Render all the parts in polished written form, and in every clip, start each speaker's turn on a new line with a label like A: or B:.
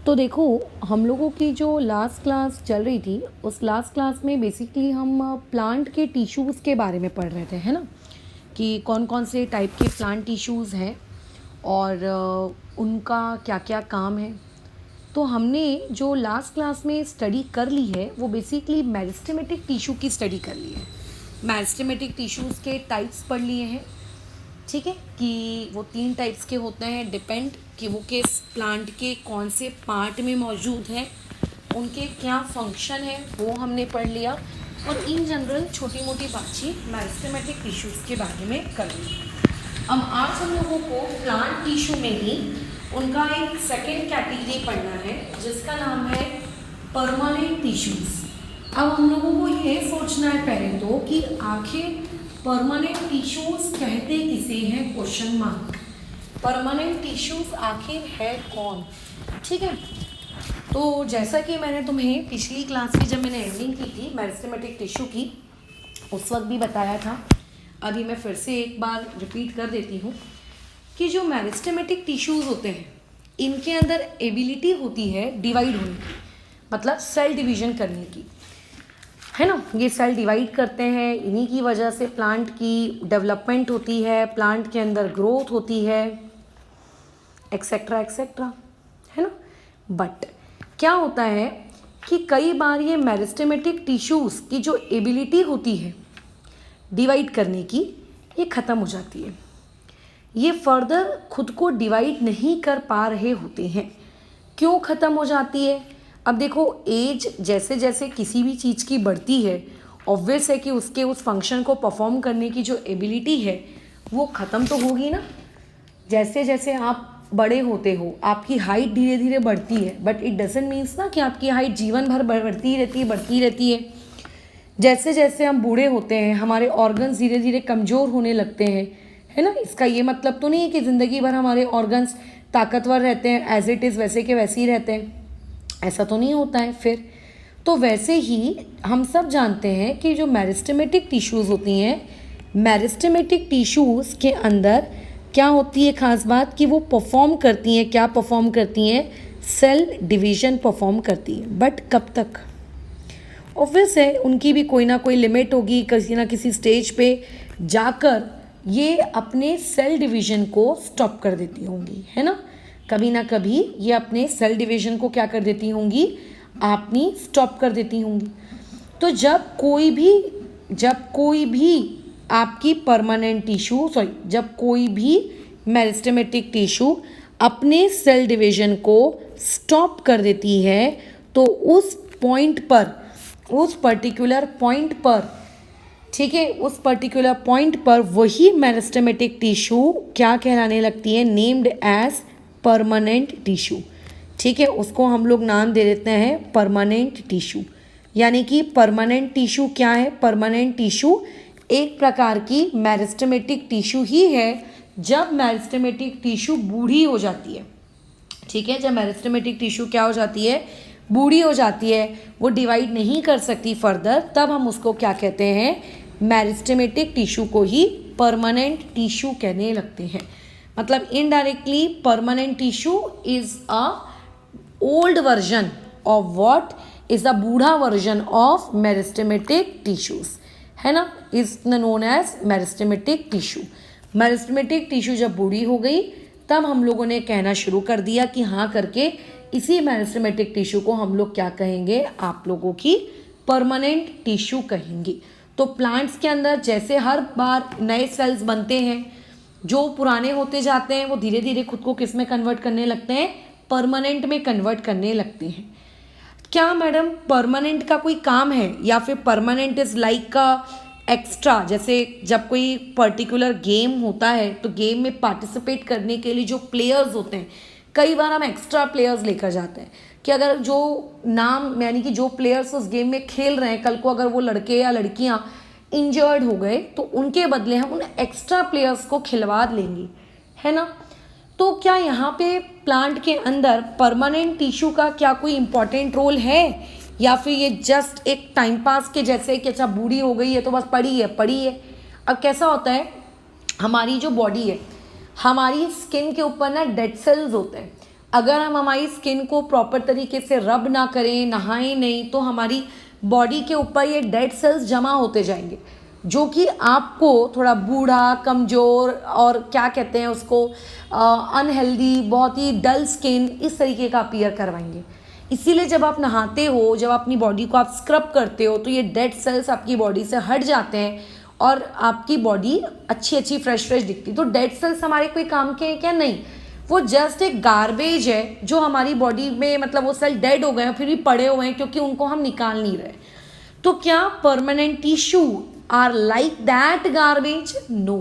A: तो देखो, हम लोगों की जो लास्ट क्लास चल रही थी, उस लास्ट क्लास में बेसिकली हम प्लांट के टिश्यूज़ के बारे में पढ़ रहे थे, है ना, कि कौन कौन से टाइप के प्लांट टिश्यूज़ हैं और उनका क्या क्या काम है। तो हमने जो लास्ट क्लास में स्टडी कर ली है वो बेसिकली मेरिस्टेमेटिक टिश्यू की स्टडी कर ली है। मेरिस्टेमेटिक टिश्यूज़ के टाइप्स पढ़ लिए हैं, ठीक है, कि वो 3 टाइप्स के होते हैं, डिपेंड कि वो किस प्लांट के कौन से पार्ट में मौजूद हैं, उनके क्या फंक्शन है वो हमने पढ़ लिया, और इन जनरल छोटी मोटी बातचीत मेरिस्टेमेटिक टिश्यूज़ के बारे में कर ली। अब आज हम लोगों को प्लांट टिश्यू में ही उनका एक सेकेंड कैटेगरी पढ़ना है जिसका नाम है परमानेंट टिश्यूज़। अब हम लोगों को ये सोचना है पहले तो कि आखिर परमानेंट टिश्यूज़ कहते किसे हैं, क्वेश्चन मार्क। परमानेंट टिश्यूज़ आखिर है कौन, ठीक है। तो जैसा कि मैंने तुम्हें पिछली क्लास की जब मैंने एंडिंग की थी मेरिस्टेमेटिक टिश्यू की, उस वक्त भी बताया था, अभी मैं फिर से एक बार रिपीट कर देती हूँ कि जो मेरिस्टेमेटिक टिश्यूज़ होते हैं इनके अंदर एबिलिटी होती है डिवाइड होने की, मतलब सेल डिवीज़न करने की, है ना। ये सेल डिवाइड करते हैं, इन्हीं की वजह से प्लांट की डेवलपमेंट होती है, प्लांट के अंदर ग्रोथ होती है, एक्सेट्रा एक्सेट्रा, है ना। बट क्या होता है कि कई बार ये मेरिस्टेमेटिक टिश्यूज़ की जो एबिलिटी होती है डिवाइड करने की, ये ख़त्म हो जाती है। ये फर्दर खुद को डिवाइड नहीं कर पा रहे होते हैं। क्यों ख़त्म हो जाती है? अब देखो, एज जैसे जैसे किसी भी चीज़ की बढ़ती है, ऑब्वियस है कि उसके उस फंक्शन को परफॉर्म करने की जो एबिलिटी है वो ख़त्म तो होगी ना। जैसे जैसे आप बड़े होते हो आपकी हाइट धीरे धीरे बढ़ती है, बट इट डजंट मीन्स ना कि आपकी हाइट जीवन भर बढ़ती रहती है। जैसे जैसे हम बूढ़े होते हैं हमारे ऑर्गन्स धीरे धीरे कमज़ोर होने लगते हैं, है ना। इसका ये मतलब तो नहीं है कि ज़िंदगी भर हमारे ऑर्गन्स ताकतवर रहते हैं, एज इट इज़ वैसे के वैसे ही रहते हैं, ऐसा तो नहीं होता है। फिर तो वैसे ही हम सब जानते हैं कि जो मेरिस्टेमेटिक टिश्यूज़ होती हैं, मेरिस्टेमेटिक टिश्यूज़ के अंदर क्या होती है खास बात कि वो परफॉर्म करती हैं, क्या परफॉर्म करती हैं, सेल डिवीज़न परफॉर्म करती है। बट कब तक? ऑब्वियस है उनकी भी कोई ना कोई लिमिट होगी, किसी ना किसी स्टेज पे जाकर ये अपने सेल डिवीज़न को स्टॉप कर देती होंगी, है ना। कभी ना कभी ये अपने सेल डिवीज़न को क्या कर देती होंगी, अपनी स्टॉप कर देती होंगी। तो जब कोई भी आपकी परमानेंट टिश्यू जब कोई भी मेरिस्टेमेटिक टिश्यू अपने सेल डिवीज़न को स्टॉप कर देती है, तो उस पॉइंट पर, उस पर्टिकुलर पॉइंट पर, ठीक है, उस पर्टिकुलर पॉइंट पर वही मेरिस्टेमेटिक टिश्यू क्या कहलाने लगती है, नेम्ड एज परमानेंट टिश्यू, ठीक है। उसको हम लोग नाम दे देते हैं परमानेंट टिश्यू। यानी कि परमानेंट टिश्यू क्या है? परमानेंट टिश्यू एक प्रकार की मेरिस्टेमेटिक टिश्यू ही है जब मेरिस्टेमेटिक टिश्यू बूढ़ी हो जाती है, ठीक है। जब मेरिस्टेमेटिक टिश्यू क्या हो जाती है, बूढ़ी हो जाती है, वो डिवाइड नहीं कर सकती फर्दर, तब हम उसको क्या कहते हैं, मेरिस्टेमेटिक टिश्यू को ही परमानेंट टिश्यू कहने लगते हैं। मतलब indirectly permanent tissue is a old version of what is a बूढ़ा वर्जन ऑफ मेरिस्टेमेटिक टिश्यूज, है ना, is known as meristematic tissue. Meristematic tissue जब बूढ़ी हो गई तब हम लोगों ने कहना शुरू कर दिया कि हाँ करके इसी मेरिस्टेमेटिक टिश्यू को हम लोग क्या कहेंगे, आप लोगों की परमानेंट टिश्यू कहेंगे। तो प्लांट्स के अंदर जैसे हर बार नए सेल्स बनते हैं, जो पुराने होते जाते हैं वो धीरे धीरे खुद को किस में कन्वर्ट करने लगते हैं, परमानेंट में कन्वर्ट करने लगते हैं। क्या मैडम परमानेंट का कोई काम है, या फिर परमानेंट इज लाइक का एक्स्ट्रा? जैसे जब कोई पर्टिकुलर गेम होता है तो गेम में पार्टिसिपेट करने के लिए जो प्लेयर्स होते हैं, कई बार हम एक्स्ट्रा प्लेयर्स लेकर जाते हैं कि अगर जो नाम यानी कि जो प्लेयर्स उस गेम में खेल रहे हैं, कल को अगर वो लड़के या लड़कियां इंजर्ड हो गए तो उनके बदले हम उन एक्स्ट्रा प्लेयर्स को खिलवा लेंगे, है ना। तो क्या यहाँ पे प्लांट के अंदर परमानेंट टिश्यू का क्या कोई इंपॉर्टेंट रोल है, या फिर ये जस्ट एक टाइम पास के जैसे कि अच्छा बूढ़ी हो गई है तो बस पड़ी है। अब कैसा होता है, हमारी जो बॉडी है, हमारी स्किन के ऊपर ना डेड सेल्स होते हैं, अगर हम हमारी स्किन को प्रॉपर तरीके से रब ना करें, नहाएं नहीं, तो हमारी बॉडी के ऊपर ये डेड सेल्स जमा होते जाएंगे, जो कि आपको थोड़ा बूढ़ा, कमज़ोर और क्या कहते हैं उसको, अनहेल्दी, बहुत ही डल स्किन इस तरीके का अपीयर करवाएंगे। इसीलिए जब आप नहाते हो, जब अपनी बॉडी को आप स्क्रब करते हो, तो ये डेड सेल्स आपकी बॉडी से हट जाते हैं और आपकी बॉडी अच्छी अच्छी फ्रेश फ्रेश दिखती। तो डेड सेल्स हमारे कोई काम के हैं क्या? नहीं, वो जस्ट एक गार्बेज है जो हमारी बॉडी में, मतलब वो सेल डेड हो गए हैं फिर भी पड़े हुए हैं क्योंकि उनको हम निकाल नहीं रहे। तो क्या permanent tissue are like that garbage? No,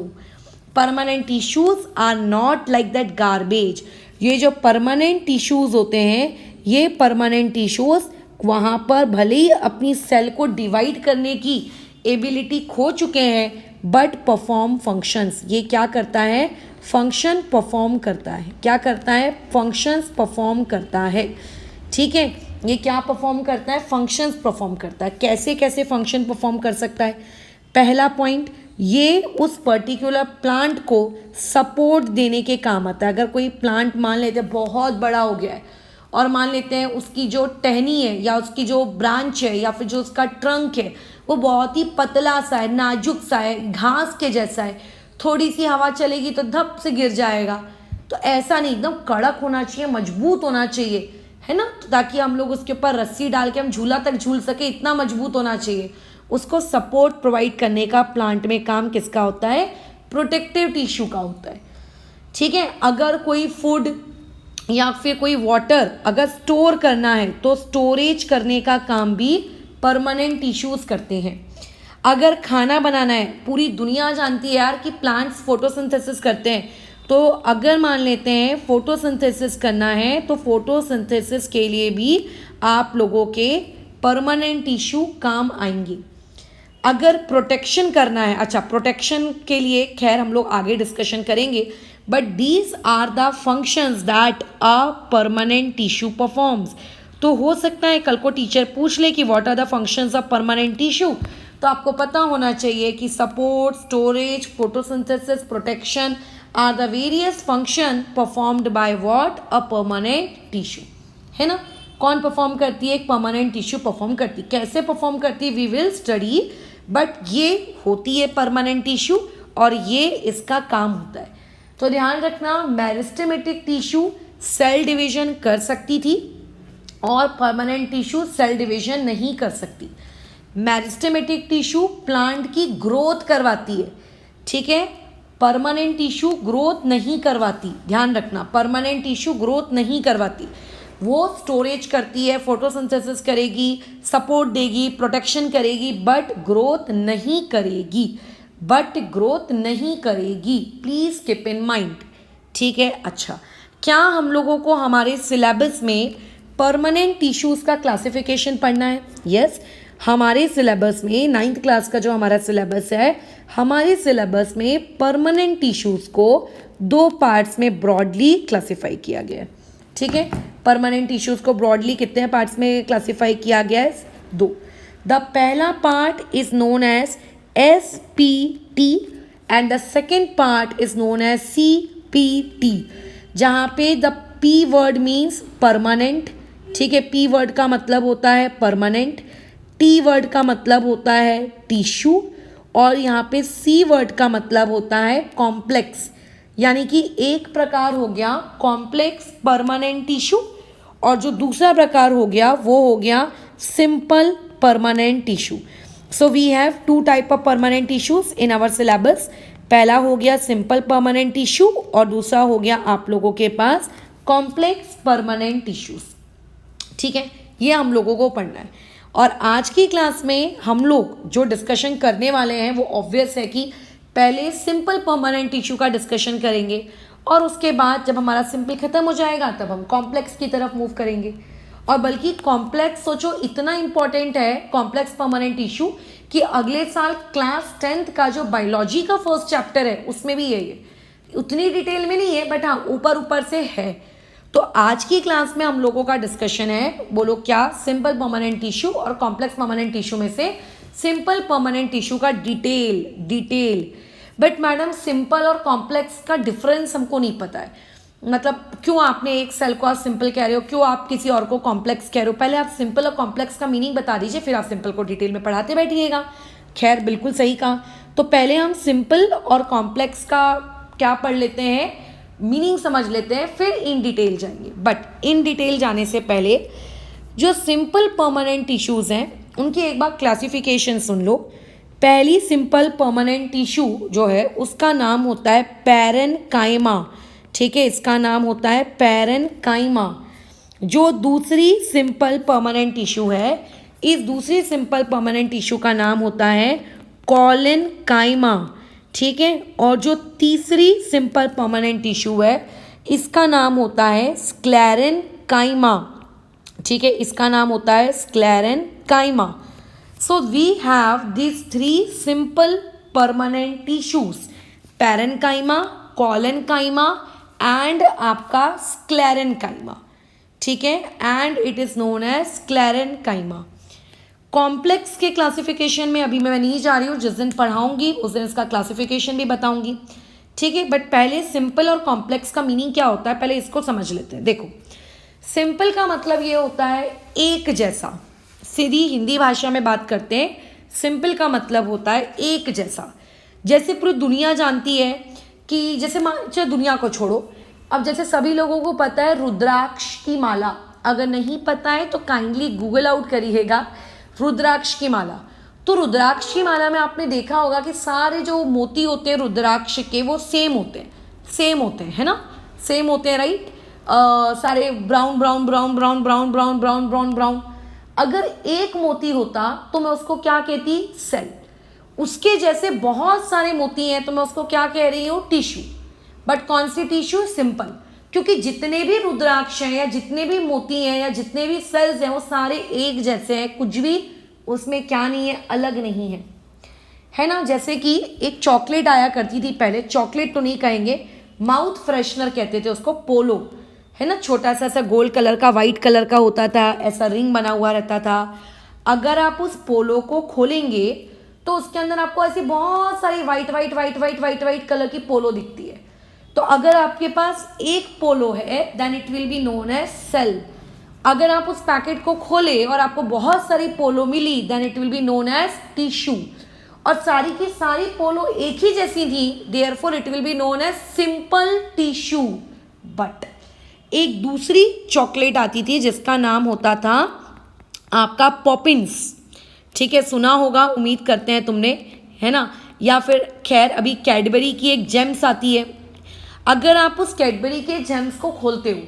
A: permanent tissues are not like that garbage. ये जो परमानेंट टिश्यूज होते हैं, ये परमानेंट टिश्यूज वहाँ पर भले ही अपनी सेल को डिवाइड करने की एबिलिटी खो चुके हैं, बट परफॉर्म फंक्शंस। ये क्या करता है? फंक्शन परफॉर्म करता है। क्या करता है? फंक्शंस परफॉर्म करता है। ठीक है, ये क्या परफॉर्म करता है? फंक्शंस परफॉर्म करता है। कैसे कैसे फंक्शन परफॉर्म कर सकता है? पहला पॉइंट, ये उस पर्टिकुलर प्लांट को सपोर्ट देने के काम आता है। अगर कोई प्लांट मान लेते हैं बहुत बड़ा हो गया है और मान लेते हैं उसकी जो टहनी है या उसकी जो ब्रांच है या फिर जो उसका ट्रंक है वो बहुत ही पतला सा है, नाजुक सा है, घास के जैसा है, थोड़ी सी हवा चलेगी तो धप से गिर जाएगा। तो ऐसा नहीं, एकदम कड़क होना चाहिए, मजबूत होना चाहिए, है ना, तो ताकि हम लोग उसके ऊपर रस्सी डाल के हम झूला तक झूल सके, इतना मजबूत होना चाहिए। उसको सपोर्ट प्रोवाइड करने का प्लांट में काम किसका होता है? प्रोटेक्टिव टिश्यू का होता है। ठीक है, अगर कोई फूड या फिर कोई वाटर अगर स्टोर करना है तो स्टोरेज करने का काम भी परमानेंट टिश्यूज करते हैं। अगर खाना बनाना है, पूरी दुनिया जानती है यार कि प्लांट्स फोटोसिंथेसिस करते हैं, तो अगर मान लेते हैं फोटोसिंथेसिस करना है तो फोटोसिंथेसिस के लिए भी आप लोगों के परमानेंट टिश्यू काम आएंगी। अगर प्रोटेक्शन करना है, अच्छा प्रोटेक्शन के लिए खैर हम लोग आगे डिस्कशन करेंगे, but these are the functions that a permanent tissue performs. तो हो सकता है कल को टीचर पूछ ले कि what are the functions of permanent tissue, तो आपको पता होना चाहिए कि support, storage, photosynthesis, protection are the various function performed by what? A permanent tissue, है ना। कौन परफॉर्म करती है? एक परमानेंट टिश्यू परफॉर्म करती है। कैसे परफॉर्म करती है वी विल स्टडी, बट ये होती है परमानेंट टिश्यू और ये इसका काम होता है। तो ध्यान रखना, मेरिस्टेमेटिक टिश्यू सेल डिवीजन कर सकती थी और परमानेंट टिश्यू सेल डिवीजन नहीं कर सकती। मेरिस्टेमेटिक टिश्यू प्लांट की ग्रोथ करवाती है, ठीक है, परमानेंट टिश्यू ग्रोथ नहीं करवाती। ध्यान रखना, परमानेंट टिश्यू ग्रोथ नहीं करवाती, वो स्टोरेज करती है, फोटोसिंथेसिस करेगी, सपोर्ट देगी, प्रोटेक्शन करेगी, बट ग्रोथ नहीं करेगी, बट ग्रोथ नहीं करेगी। प्लीज कीप इन माइंड, ठीक है। अच्छा, क्या हम लोगों को हमारे सिलेबस में परमानेंट टिश्यूज़ का क्लासिफिकेशन पढ़ना है? यस, हमारे सिलेबस में 9th क्लास का जो हमारा सिलेबस है, हमारे सिलेबस में परमानेंट टिश्यूज़ को 2 पार्ट्स में ब्रॉडली क्लासिफाई किया गया है, ठीक है। परमानेंट टिश्यूज़ को ब्रॉडली कितने पार्ट्स में क्लासिफाई किया गया है? 2। द पहला part is known as SPT and the second part is known as CPT, जहाँ पे the P word means permanent, ठीक है, P वर्ड का मतलब होता है परमानेंट, T वर्ड का मतलब होता है टिश्यू, और यहाँ पे C वर्ड का मतलब होता है कॉम्प्लेक्स। यानी कि एक प्रकार हो गया कॉम्प्लेक्स परमानेंट टिश्यू और जो दूसरा प्रकार हो गया वो हो गया simple permanent tissue. So we have 2 type of permanent tissues in our syllabus. पहला हो गया सिंपल परमानेंट टिश्यू और दूसरा हो गया आप लोगों के पास कॉम्प्लेक्स परमानेंट टिश्यूज, ठीक है। ये हम लोगों को पढ़ना है और आज की क्लास में हम लोग जो डिस्कशन करने वाले हैं वो ऑब्वियस है कि पहले सिंपल परमानेंट टिश्यू का डिस्कशन करेंगे और उसके बाद जब हमारा सिंपल खत्म हो जाएगा तब हम कॉम्प्लेक्स की तरफ मूव करेंगे। और बल्कि कॉम्प्लेक्स सोचो इतना इंपॉर्टेंट है कॉम्प्लेक्स परमानेंट टिश्यू कि अगले साल क्लास 10th का जो बायोलॉजी का फर्स्ट चैप्टर है उसमें भी ये उतनी डिटेल में नहीं है, बट हाँ ऊपर ऊपर से है। तो आज की क्लास में हम लोगों का डिस्कशन है, बोलो क्या, सिंपल परमानेंट टिश्यू और कॉम्प्लेक्स परमानेंट टिश्यू में से सिंपल परमानेंट टिश्यू का डिटेल। बट मैडम सिंपल और कॉम्प्लेक्स का डिफरेंस हमको नहीं पता है। मतलब क्यों आपने एक सेल को आप सिंपल कह रहे हो, क्यों आप किसी और को कॉम्प्लेक्स कह रहे हो, पहले आप सिंपल और कॉम्प्लेक्स का मीनिंग बता दीजिए, फिर आप सिंपल को डिटेल में पढ़ाते बैठिएगा। खैर बिल्कुल सही कहा। तो पहले हम सिंपल और कॉम्प्लेक्स का क्या पढ़ लेते हैं, मीनिंग समझ लेते हैं, फिर इन डिटेल जाएंगे। बट इन डिटेल जाने से पहले जो सिंपल परमानेंट टिश्यूज़ हैं उनकी एक बार क्लासिफिकेशन सुन लो। पहली सिंपल परमानेंट टिश्यू जो है उसका नाम होता है पैरेन्काइमा। ठीक है, इसका नाम होता है पैरेन्काइमा। जो दूसरी सिंपल परमानेंट टिश्यू है, इस दूसरी सिंपल परमानेंट टिश्यू का नाम होता है कॉलेनकाइमा। ठीक है, और जो तीसरी सिंपल परमानेंट टिश्यू है इसका नाम होता है स्क्लेरेनकाइमा। ठीक है, इसका नाम होता है sclerenchyma. So we have this three simple permanent tissues, parenchyma, collenchyma and आपका स्क्लेरेनकाइमा। ठीक है, and it is known as sclerenchyma. Complex के क्लासिफिकेशन में अभी मैं नहीं जा रही हूँ, जिस दिन पढ़ाऊंगी उस दिन इसका क्लासिफिकेशन भी बताऊंगी। ठीक है, बट पहले सिंपल और कॉम्प्लेक्स का मीनिंग क्या होता है पहले इसको समझ लेते हैं। देखो, सिंपल का मतलब ये होता है एक जैसा, सीधी हिंदी भाषा में बात करते हैं, सिंपल का मतलब होता है एक जैसा। जैसे पूरी दुनिया जानती है कि जैसे चलो दुनिया को छोड़ो, अब जैसे सभी लोगों को पता है रुद्राक्ष की माला, अगर नहीं पता है तो काइंडली गूगल आउट करिएगा रुद्राक्ष की माला। तो रुद्राक्ष की माला में आपने देखा होगा कि सारे जो मोती होते हैं रुद्राक्ष के वो सेम होते हैं, है ना, सेम होते हैं, राइट। सारे brown brown brown brown brown brown brown brown brown. अगर एक मोती होता तो मैं उसको क्या कहती, सेल। उसके जैसे बहुत सारे मोती हैं तो मैं उसको क्या कह रही हूँ, टिश्यू। बट कौन सी टिश्यू, सिंपल, क्योंकि जितने भी रुद्राक्ष हैं या जितने भी मोती हैं या जितने भी सेल्स हैं वो सारे एक जैसे हैं, कुछ भी उसमें क्या नहीं है, अलग नहीं है, है ना। जैसे कि एक चॉकलेट आया करती थी पहले, चॉकलेट तो नहीं कहेंगे, माउथ फ्रेशनर कहते थे उसको, पोलो, है ना, छोटा सा ऐसा गोल्ड कलर का वाइट कलर का होता था, ऐसा रिंग बना हुआ रहता था। अगर आप उस पोलो को खोलेंगे तो उसके अंदर आपको ऐसी बहुत सारी white white white white white white colour की पोलो दिखती है। तो अगर आपके पास एक पोलो है then it will be known as cell. अगर आप उस पैकेट को खोले और आपको बहुत सारी पोलो मिली then it will be known as tissue. और सारी की सारी पोलो एक ही जैसी थी, therefore it will be known as simple tissue. But एक दूसरी चॉकलेट आती थी जिसका नाम होता था आपका पॉपिंस। ठीक है, सुना होगा, उम्मीद करते हैं तुमने, है ना। या फिर खैर अभी कैडबरी की एक जेम्स आती है। अगर आप उस कैडबरी के जेम्स को खोलते हो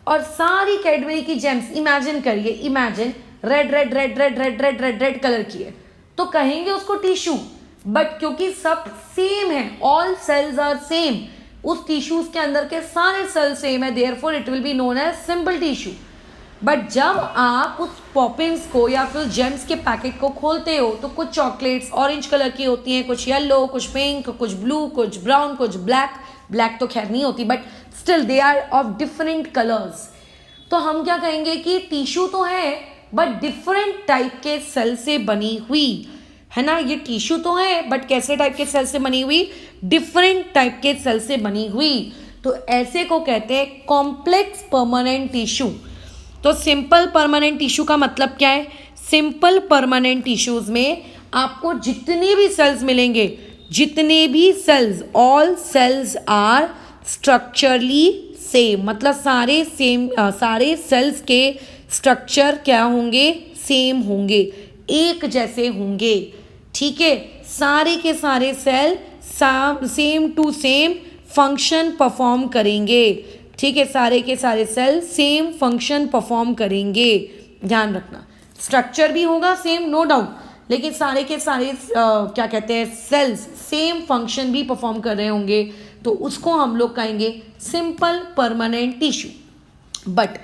A: और सारी कैडबरी की जेम्स इमेजिन करिए, imagine red red red red red red red red colour की है, तो कहेंगे उसको टिश्यू। बट क्योंकि सब सेम है, ऑल सेल्स आर सेम, उस टिश्यूज के अंदर के सारे सेल सेम है, therefore it will be known as simple tissue. But जब आप उस पॉपिंस को या फिर जेम्स के पैकेट को खोलते हो तो कुछ चॉकलेट्स ऑरेंज कलर की होती हैं, कुछ येलो, कुछ पिंक, कुछ ब्लू, कुछ ब्राउन, कुछ ब्लैक। ब्लैक तो खैर नहीं होती but still they are of different colours. तो हम क्या कहेंगे कि टिश्यू तो है बट डिफरेंट टाइप के सेल से बनी हुई, है ना। ये टिश्यू तो है बट कैसे टाइप के सेल से बनी हुई, डिफरेंट टाइप के सेल से बनी हुई। तो ऐसे को कहते हैं कॉम्प्लेक्स परमानेंट टिश्यू। तो सिंपल परमानेंट टिश्यू का मतलब क्या है, सिंपल परमानेंट टिश्यूज में आपको जितने भी सेल्स मिलेंगे, जितने भी cells, all cells are structurally same, मतलब सारे सेम, सारे सेल्स के स्ट्रक्चर क्या होंगे, सेम होंगे, एक जैसे होंगे। ठीक है, सारे के सारे cell same to same function perform करेंगे। ठीक है, सारे के सारे सेल सेम फंक्शन परफॉर्म करेंगे, ध्यान रखना। स्ट्रक्चर भी होगा सेम, नो डाउट, लेकिन सारे के सारे क्या कहते हैं, सेल्स सेम फंक्शन भी परफॉर्म कर रहे होंगे, तो उसको हम लोग कहेंगे सिंपल परमानेंट टिश्यू। बट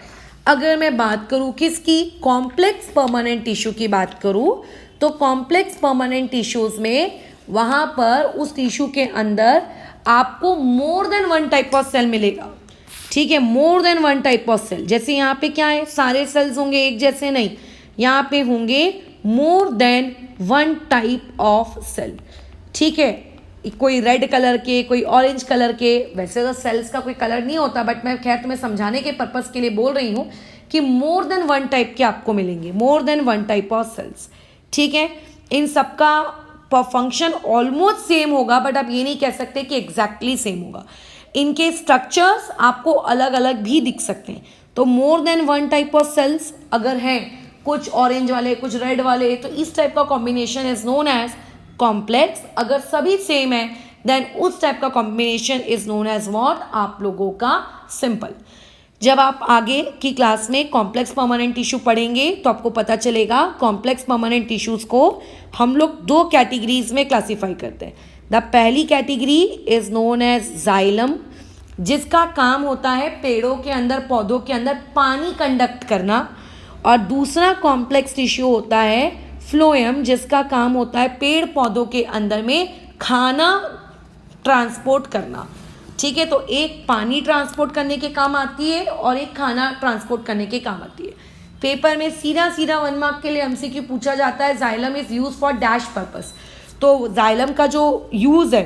A: अगर मैं बात करूँ किसकी, कॉम्प्लेक्स परमानेंट टिश्यू की बात करूँ, तो कॉम्प्लेक्स परमानेंट टिश्यूज में वहाँ पर उस टिश्यू के अंदर आपको more than one type of cell मिलेगा। ठीक है, more than one type of cell. जैसे यहाँ पे क्या है, सारे सेल्स होंगे एक जैसे, नहीं, यहाँ पे होंगे more than one type of cell. ठीक है, कोई रेड कलर के, कोई ऑरेंज कलर के। वैसे तो सेल्स का कोई कलर नहीं होता, बट मैं खैर तुम्हें समझाने के पर्पस के लिए बोल रही हूँ कि मोर देन वन टाइप के आपको मिलेंगे, more than one type of cells. ठीक है, इन सबका फंक्शन ऑलमोस्ट सेम होगा, बट आप ये नहीं कह सकते कि एग्जैक्टली सेम होगा। इनके स्ट्रक्चर्स आपको अलग अलग भी दिख सकते हैं। तो more than one type of cells अगर हैं, कुछ ऑरेंज वाले कुछ रेड वाले, तो इस टाइप का combination is known as complex. अगर सभी सेम है देन उस टाइप का combination is known as what, आप लोगों का सिंपल। जब आप आगे की क्लास में कॉम्प्लेक्स परमानेंट टिश्यू पढ़ेंगे तो आपको पता चलेगा कॉम्प्लेक्स परमानेंट टिश्यूज को हम लोग दो कैटेगरीज में क्लासीफाई करते हैं। द पहली category is known as xylem, जिसका काम होता है पेड़ों के अंदर, पौधों के अंदर पानी कंडक्ट करना। और दूसरा कॉम्प्लेक्स टिश्यू होता है फ्लोएम, जिसका काम होता है पेड़ पौधों के अंदर में खाना ट्रांसपोर्ट करना। ठीक है, तो एक पानी ट्रांसपोर्ट करने के काम आती है और एक खाना ट्रांसपोर्ट करने के काम आती है। पेपर में सीधा सीधा 1 मार्क के लिए एमसीक्यू पूछा जाता है, xylem is use for dash purpose. तो जाइलम का जो यूज़ है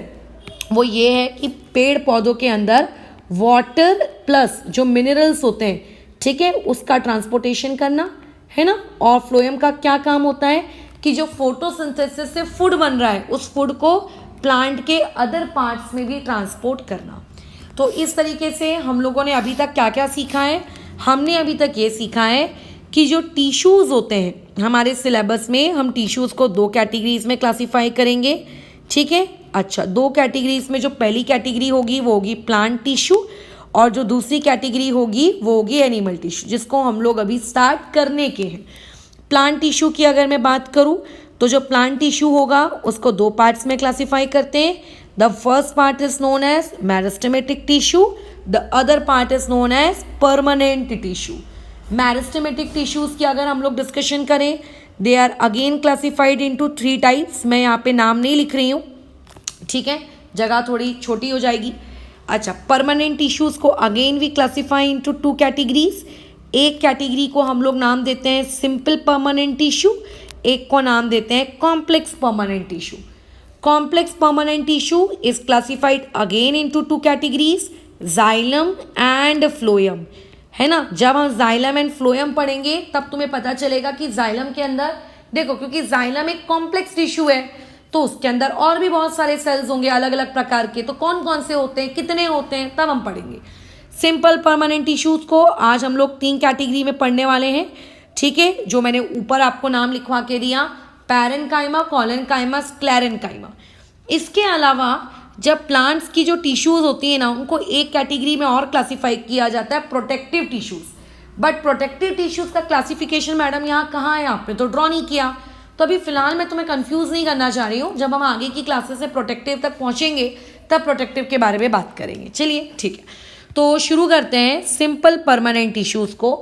A: वो ये है कि पेड़ पौधों के अंदर वाटर प्लस जो मिनरल्स होते हैं, ठीक है, उसका ट्रांसपोर्टेशन करना है ना। और फ्लोएम का क्या काम होता है कि जो फोटोसिंथेसिस से फूड बन रहा है उस फूड को प्लांट के अदर पार्ट्स में भी ट्रांसपोर्ट करना। तो इस तरीके से हम लोगों ने अभी तक क्या क्या सीखा है? हमने अभी तक ये सीखा है कि जो टिश्यूज़ होते हैं हमारे सिलेबस में, हम टिश्यूज़ को दो कैटेगरीज में क्लासीफाई करेंगे। ठीक है, अच्छा, दो कैटेगरीज में जो पहली कैटेगरी होगी वो होगी प्लांट टिश्यू, और जो दूसरी कैटेगरी होगी वो होगी एनिमल टिश्यू, जिसको हम लोग अभी स्टार्ट करने के हैं। प्लांट टिश्यू की अगर मैं बात करूं तो जो प्लांट टिश्यू होगा उसको दो पार्ट्स में क्लासीफाई करते हैं। The first part is known as meristematic tissue, the other part is known as permanent tissue. Meristematic tissues की अगर हम लोग डिस्कशन करें, they are again classified into 3 types. मैं यहाँ पे नाम नहीं लिख रही हूँ, ठीक है, जगह थोड़ी छोटी हो जाएगी। अच्छा, परमानेंट टिश्यूज़ को again we classify into 2 categories. एक कैटेगरी को हम लोग नाम देते हैं सिंपल परमानेंट टिश्यू, एक को नाम देते हैं complex permanent tissue. Complex permanent tissue is classified again into 2 categories, xylem and phloem, है ना। जब हम जाइलम एंड फ्लोएम पढ़ेंगे तब तुम्हें पता चलेगा कि जाइलम के अंदर देखो, क्योंकि जाइलम एक कॉम्प्लेक्स टिश्यू है तो उसके अंदर और भी बहुत सारे सेल्स होंगे अलग अलग प्रकार के, तो कौन कौन से होते हैं, कितने होते हैं, तब हम पढ़ेंगे। सिंपल परमानेंट टिश्यूज को आज हम लोग 3 कैटेगरी में पढ़ने वाले हैं। ठीक है, जो मैंने ऊपर आपको नाम लिखवा के दिया, पैरेन्काइमा, कॉलेन्काइमा, स्क्लेरेन्काइमा। इसके अलावा जब प्लांट्स की जो टिश्यूज होती है ना, उनको एक कैटेगरी में और क्लासीफाई किया जाता है, protective tissues. But protective tissues का क्लासिफिकेशन मैडम यहाँ कहाँ है, आपने तो ड्रॉ नहीं किया। तो अभी फिलहाल मैं तुम्हें कंफ्यूज नहीं करना चाह रही हूँ, जब हम आगे की क्लासेस से प्रोटेक्टिव तक पहुँचेंगे तब प्रोटेक्टिव के बारे में बात करेंगे। चलिए ठीक है, तो शुरू करते हैं सिंपल परमानेंट टिश्यूज़ को।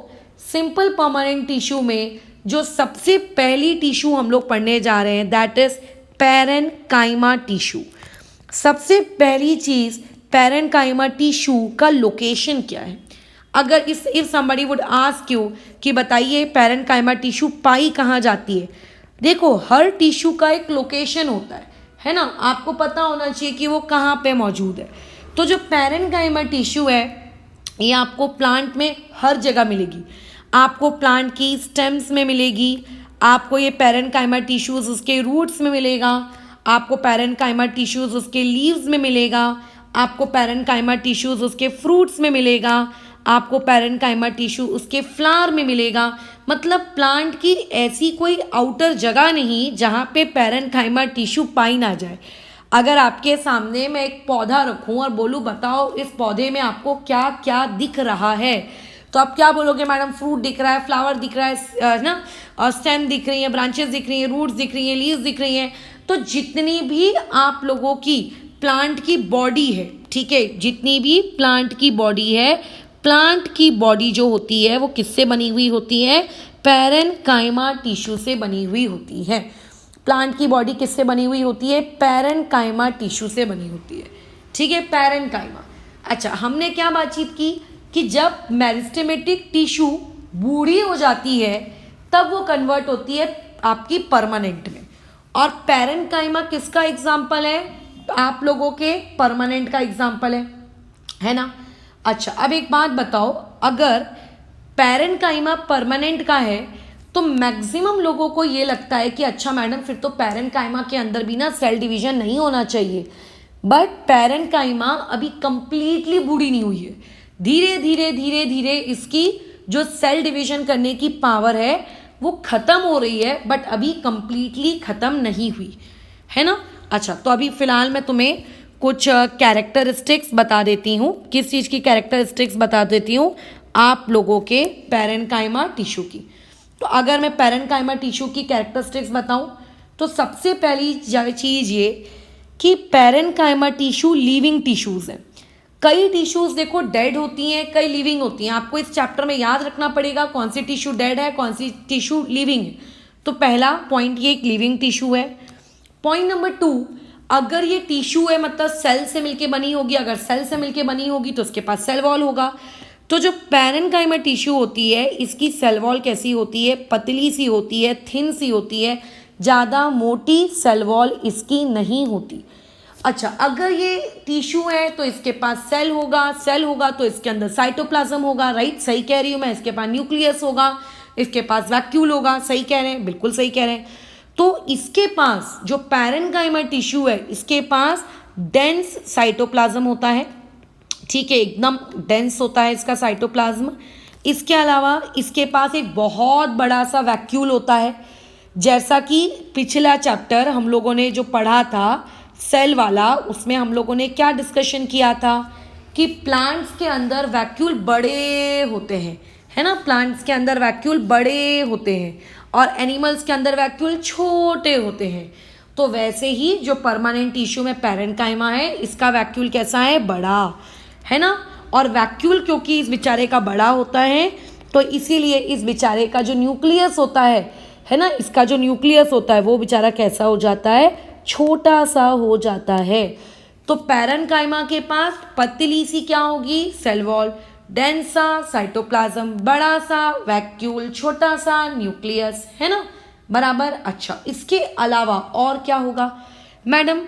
A: सिंपल परमानेंट टिश्यू में जो सबसे पहली टिश्यू हम लोग पढ़ने जा रहे हैं दैट इज पैरेन्काइमा टिश्यू। सबसे पहली चीज़, पैरेन्काइमा टिश्यू का लोकेशन क्या है। अगर if somebody would ask you कि बताइए पैरेन्काइमा टिश्यू पाई कहाँ जाती है, देखो हर टिश्यू का एक लोकेशन होता है ना, आपको पता होना चाहिए कि वो कहाँ पे मौजूद है। तो जो पैरेन्काइमा टिश्यू है ये आपको प्लांट में हर जगह मिलेगी। आपको प्लांट की स्टेम्स में मिलेगी, आपको ये पैरेन्काइमा टिश्यूज़ उसके रूट्स में मिलेगा, आपको पैरेन्काइमा टिश्यूज़ उसके लीव्स में मिलेगा, आपको पैरेन्काइमा टिश्यूज़ उसके फ्रूट्स में मिलेगा, आपको पैरेन्काइमा टिश्यू उसके फ्लावर में मिलेगा। मतलब प्लांट की ऐसी कोई आउटर जगह नहीं जहाँ पे पैरेन्काइमा टिश्यू पाई ना जाए। अगर आपके सामने मैं एक पौधा रखूं और बोलूं बताओ इस पौधे में आपको क्या क्या दिख रहा है, तो आप क्या बोलोगे मैडम? फ्रूट दिख रहा है, फ्लावर दिख रहा है ना, और स्टेम दिख रही है, ब्रांचेस दिख रही हैं, रूट्स दिख रही हैं, लीव्स दिख रही हैं। तो जितनी भी आप लोगों की प्लांट की बॉडी है, ठीक है, जितनी भी प्लांट की बॉडी है, प्लांट की बॉडी जो होती है वो किससे बनी हुई होती है? पैरेन्काइमा टिश्यू से बनी हुई होती है। प्लांट की बॉडी किससे बनी हुई होती है? पैरेन्काइमा टिश्यू से बनी होती है। ठीक है, पैरेन्काइमा। अच्छा, हमने क्या बातचीत की कि जब मेरिस्टेमेटिक टिश्यू बूढ़ी हो जाती है तब वो कन्वर्ट होती है आपकी परमानेंट में। और पैरेन्काइमा किसका एग्जाम्पल है? आप लोगों के परमानेंट का एग्जाम्पल है ना। अच्छा, अब एक बात बताओ, अगर पैरेन्काइमा परमानेंट का है तो मैक्सिमम लोगों को ये लगता है कि अच्छा मैडम फिर तो पैरेन्काइमा के अंदर भी ना सेल डिवीजन नहीं होना चाहिए। बट पैरेन्काइमा अभी कंप्लीटली बूढ़ी नहीं हुई है, धीरे धीरे धीरे धीरे इसकी जो सेल डिवीजन करने की पावर है वो खत्म हो रही है, बट अभी कंप्लीटली खत्म नहीं हुई है ना। अच्छा, तो अभी फिलहाल मैं तुम्हें कुछ कैरेक्टरिस्टिक्स बता देती हूँ। किस चीज़ की कैरेक्टरिस्टिक्स बता देती हूँ? आप लोगों के पैरेन्काइमा टिश्यू की। तो अगर मैं पैरेन्काइमा टिश्यू की कैरेक्टरिस्टिक्स बताऊँ तो सबसे पहली चीज़ ये कि पैरेन्काइमा टिश्यू लिविंग टिश्यूज़ हैं। कई टिश्यूज़ देखो डेड होती हैं, कई लिविंग होती हैं। आपको इस चैप्टर में याद रखना पड़ेगा कौन सी टिश्यू डेड है, कौन सी टिश्यू लिविंग है। तो पहला पॉइंट ये एक लिविंग टिश्यू है। पॉइंट नंबर 2, अगर ये टिश्यू है मतलब सेल से मिलके बनी होगी, अगर सेल से मिलके बनी होगी तो उसके पास सेल वॉल होगा। तो जो पैरेन्काइमा टिश्यू होती है इसकी सेल वॉल कैसी होती है? पतली सी होती है, थिन सी होती है, ज़्यादा मोटी सेल वॉल इसकी नहीं होती। अच्छा, अगर ये टिश्यू है तो इसके पास सेल होगा, सेल होगा तो इसके अंदर साइटोप्लाज्म होगा, राइट, सही कह रही हूँ मैं। इसके पास न्यूक्लियस होगा, इसके पास वैक्यूल होगा, सही कह रहे हैं, बिल्कुल सही कह रहे हैं। तो इसके पास जो पैरेन्काइमा टिश्यू है इसके पास डेंस साइटोप्लाज्म होता है, ठीक है, एकदम डेंस होता है इसका साइटोप्लाज्म। इसके अलावा इसके पास एक बहुत बड़ा सा वैक्यूल होता है, जैसा कि पिछला चैप्टर हम लोगों ने जो पढ़ा था सेल वाला, उसमें हम लोगों ने क्या डिस्कशन किया था कि प्लांट्स के अंदर वैक्यूल बड़े होते हैं, है ना, प्लांट्स के अंदर वैक्यूल बड़े होते हैं और एनिमल्स के अंदर वैक्यूल छोटे होते हैं। तो वैसे ही जो परमानेंट टिश्यू में पैरेन्काइमा है इसका वैक्यूल कैसा है? बड़ा, है ना। और वैक्यूल क्योंकि इस बेचारे का बड़ा होता है तो इसीलिए इस बेचारे का जो न्यूक्लियस होता है ना, इसका जो न्यूक्लियस होता है वो बेचारा कैसा हो जाता है? छोटा सा हो जाता है। तो पैरेन्काइमा के पास पतली सी क्या होगी? सेल वॉल, डेंसा साइटोप्लाज्म, बड़ा सा वैक्यूल, छोटा सा न्यूक्लियस, है ना, बराबर। अच्छा, इसके अलावा और क्या होगा मैडम?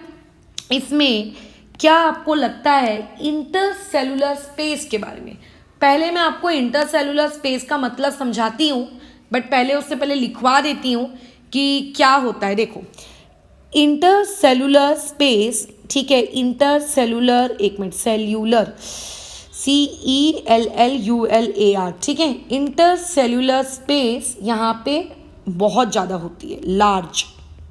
A: इसमें क्या आपको लगता है इंटरसेलुलर स्पेस के बारे में? पहले मैं आपको इंटरसेलुलर स्पेस का मतलब समझाती हूँ, बट पहले उससे पहले लिखवा देती हूँ कि क्या होता है। देखो, इंटरसेलुलर स्पेस, ठीक है, इंटरसेलुलर, एक मिनट, सेल्यूलर, CELLULAR, ठीक है। इंटरसेल्यूलर स्पेस यहाँ पे बहुत ज़्यादा होती है, लार्ज,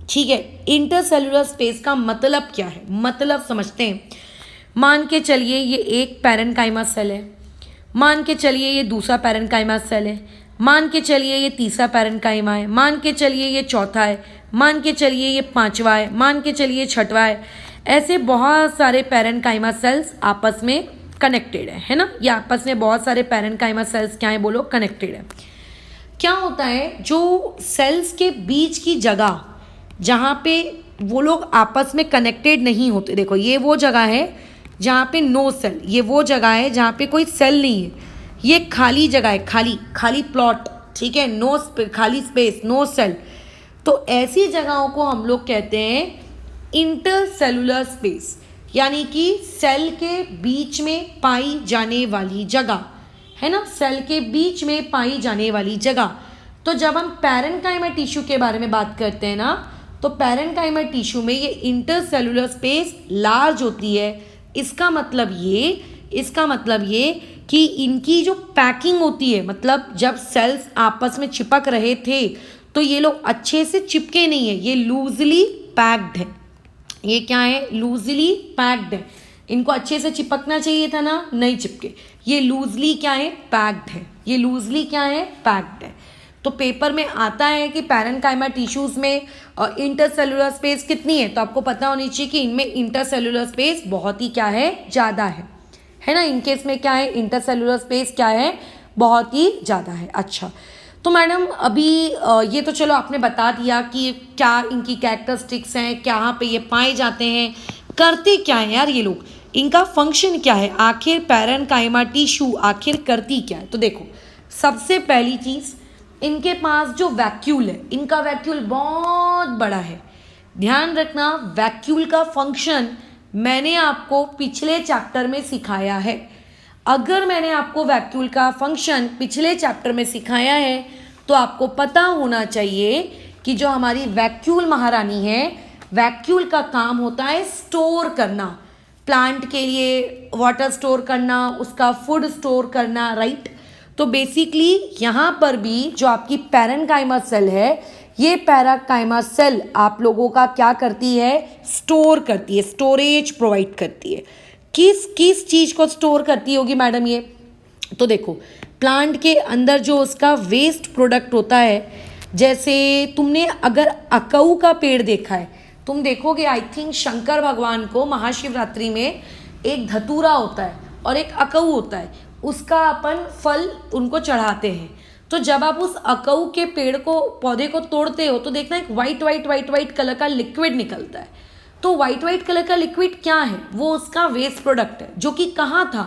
A: ठीक है। इंटरसेल्यूलर स्पेस का मतलब क्या है? मतलब समझते हैं। मान के चलिए ये एक पैरेन्काइमा सेल है, मान के चलिए ये दूसरा पैरेन्काइमा सेल है, मान के चलिए ये तीसरा पैरेन्काइमा है, मान के चलिए ये चौथा है, मान के चलिए ये पांचवा है, मान के चलिए छठवा है। ऐसे बहुत सारे पैरेन्काइमा सेल्स आपस में कनेक्टेड है ना। ये आपस में बहुत सारे पैरेन्काइमा सेल्स क्या है? बोलो, कनेक्टेड है। क्या होता है, जो सेल्स के बीच की जगह जहाँ पे वो लोग आपस में कनेक्टेड नहीं होते, देखो ये वो जगह है जहाँ पे नो सेल, ये वो जगह है जहाँ पे कोई सेल नहीं है, ये खाली जगह है, खाली खाली प्लॉट, ठीक है, नो खाली स्पेस, नो सेल। तो ऐसी जगहों को हम लोग कहते हैं इंटरसेलुलर स्पेस, यानी कि सेल के बीच में पाई जाने वाली जगह, है ना, सेल के बीच में पाई जाने वाली जगह। तो जब हम पैरेन्काइमा टिश्यू के बारे में बात करते हैं ना, तो पैरेन्काइमा टिश्यू में ये इंटरसेलुलर स्पेस लार्ज होती है। इसका मतलब ये कि इनकी जो पैकिंग होती है, मतलब जब सेल्स आपस में चिपक रहे थे तो ये लोग अच्छे से चिपके नहीं है, ये लूजली पैक्ड है। ये क्या है? लूजली पैक्ड है। इनको अच्छे से चिपकना चाहिए था ना, नहीं चिपके, ये लूजली क्या है? पैक्ड है। ये लूजली क्या है? पैक्ड है। तो पेपर में आता है कि पैरेन्काइमा टिश्यूज़ में इंटरसेलुलर स्पेस कितनी है, तो आपको पता होनी चाहिए कि इनमें इंटरसेलुलर स्पेस बहुत ही क्या है? ज़्यादा है ना। इनकेस में क्या है? इंटरसेलुलर स्पेस क्या है? बहुत ही ज़्यादा है। अच्छा, तो मैडम अभी ये तो चलो आपने बता दिया कि क्या इनकी कैरेक्टरिस्टिक्स हैं, कहाँ पे ये पाए जाते हैं, करते क्या है यार ये लोग, इनका फंक्शन क्या है, आखिर पैरेन्काइमा टिश्यू आखिर करती क्या है। तो देखो, सबसे पहली चीज़, इनके पास जो वैक्यूल है, इनका वैक्यूल बहुत बड़ा है। ध्यान रखना, वैक्यूल का फंक्शन मैंने आपको पिछले चैप्टर में सिखाया है। अगर मैंने आपको वैक्यूल का फंक्शन पिछले चैप्टर में सिखाया है तो आपको पता होना चाहिए कि जो हमारी वैक्यूल महारानी है, वैक्यूल का काम होता है स्टोर करना, प्लांट के लिए वाटर स्टोर करना, उसका फूड स्टोर करना, राइट। तो बेसिकली यहाँ पर भी जो आपकी पैरेन्काइमा सेल है, ये पैरेन्काइमा सेल आप लोगों का क्या करती है, स्टोर करती है, स्टोरेज प्रोवाइड करती है। किस किस चीज़ को स्टोर करती होगी मैडम ये? तो देखो, प्लांट के अंदर जो उसका वेस्ट प्रोडक्ट होता है, जैसे तुमने अगर अकऊ का पेड़ देखा है, तुम देखोगे आई थिंक शंकर भगवान को महाशिवरात्रि में एक धतूरा होता है और एक अकऊ होता है, उसका अपन फल उनको चढ़ाते हैं। तो जब आप उस अकऊ के पेड़ को, पौधे को तोड़ते हो तो देखना एक वाइट कलर का लिक्विड निकलता है। तो वाइट कलर का लिक्विड क्या है? वो उसका वेस्ट प्रोडक्ट है, जो कि कहाँ था?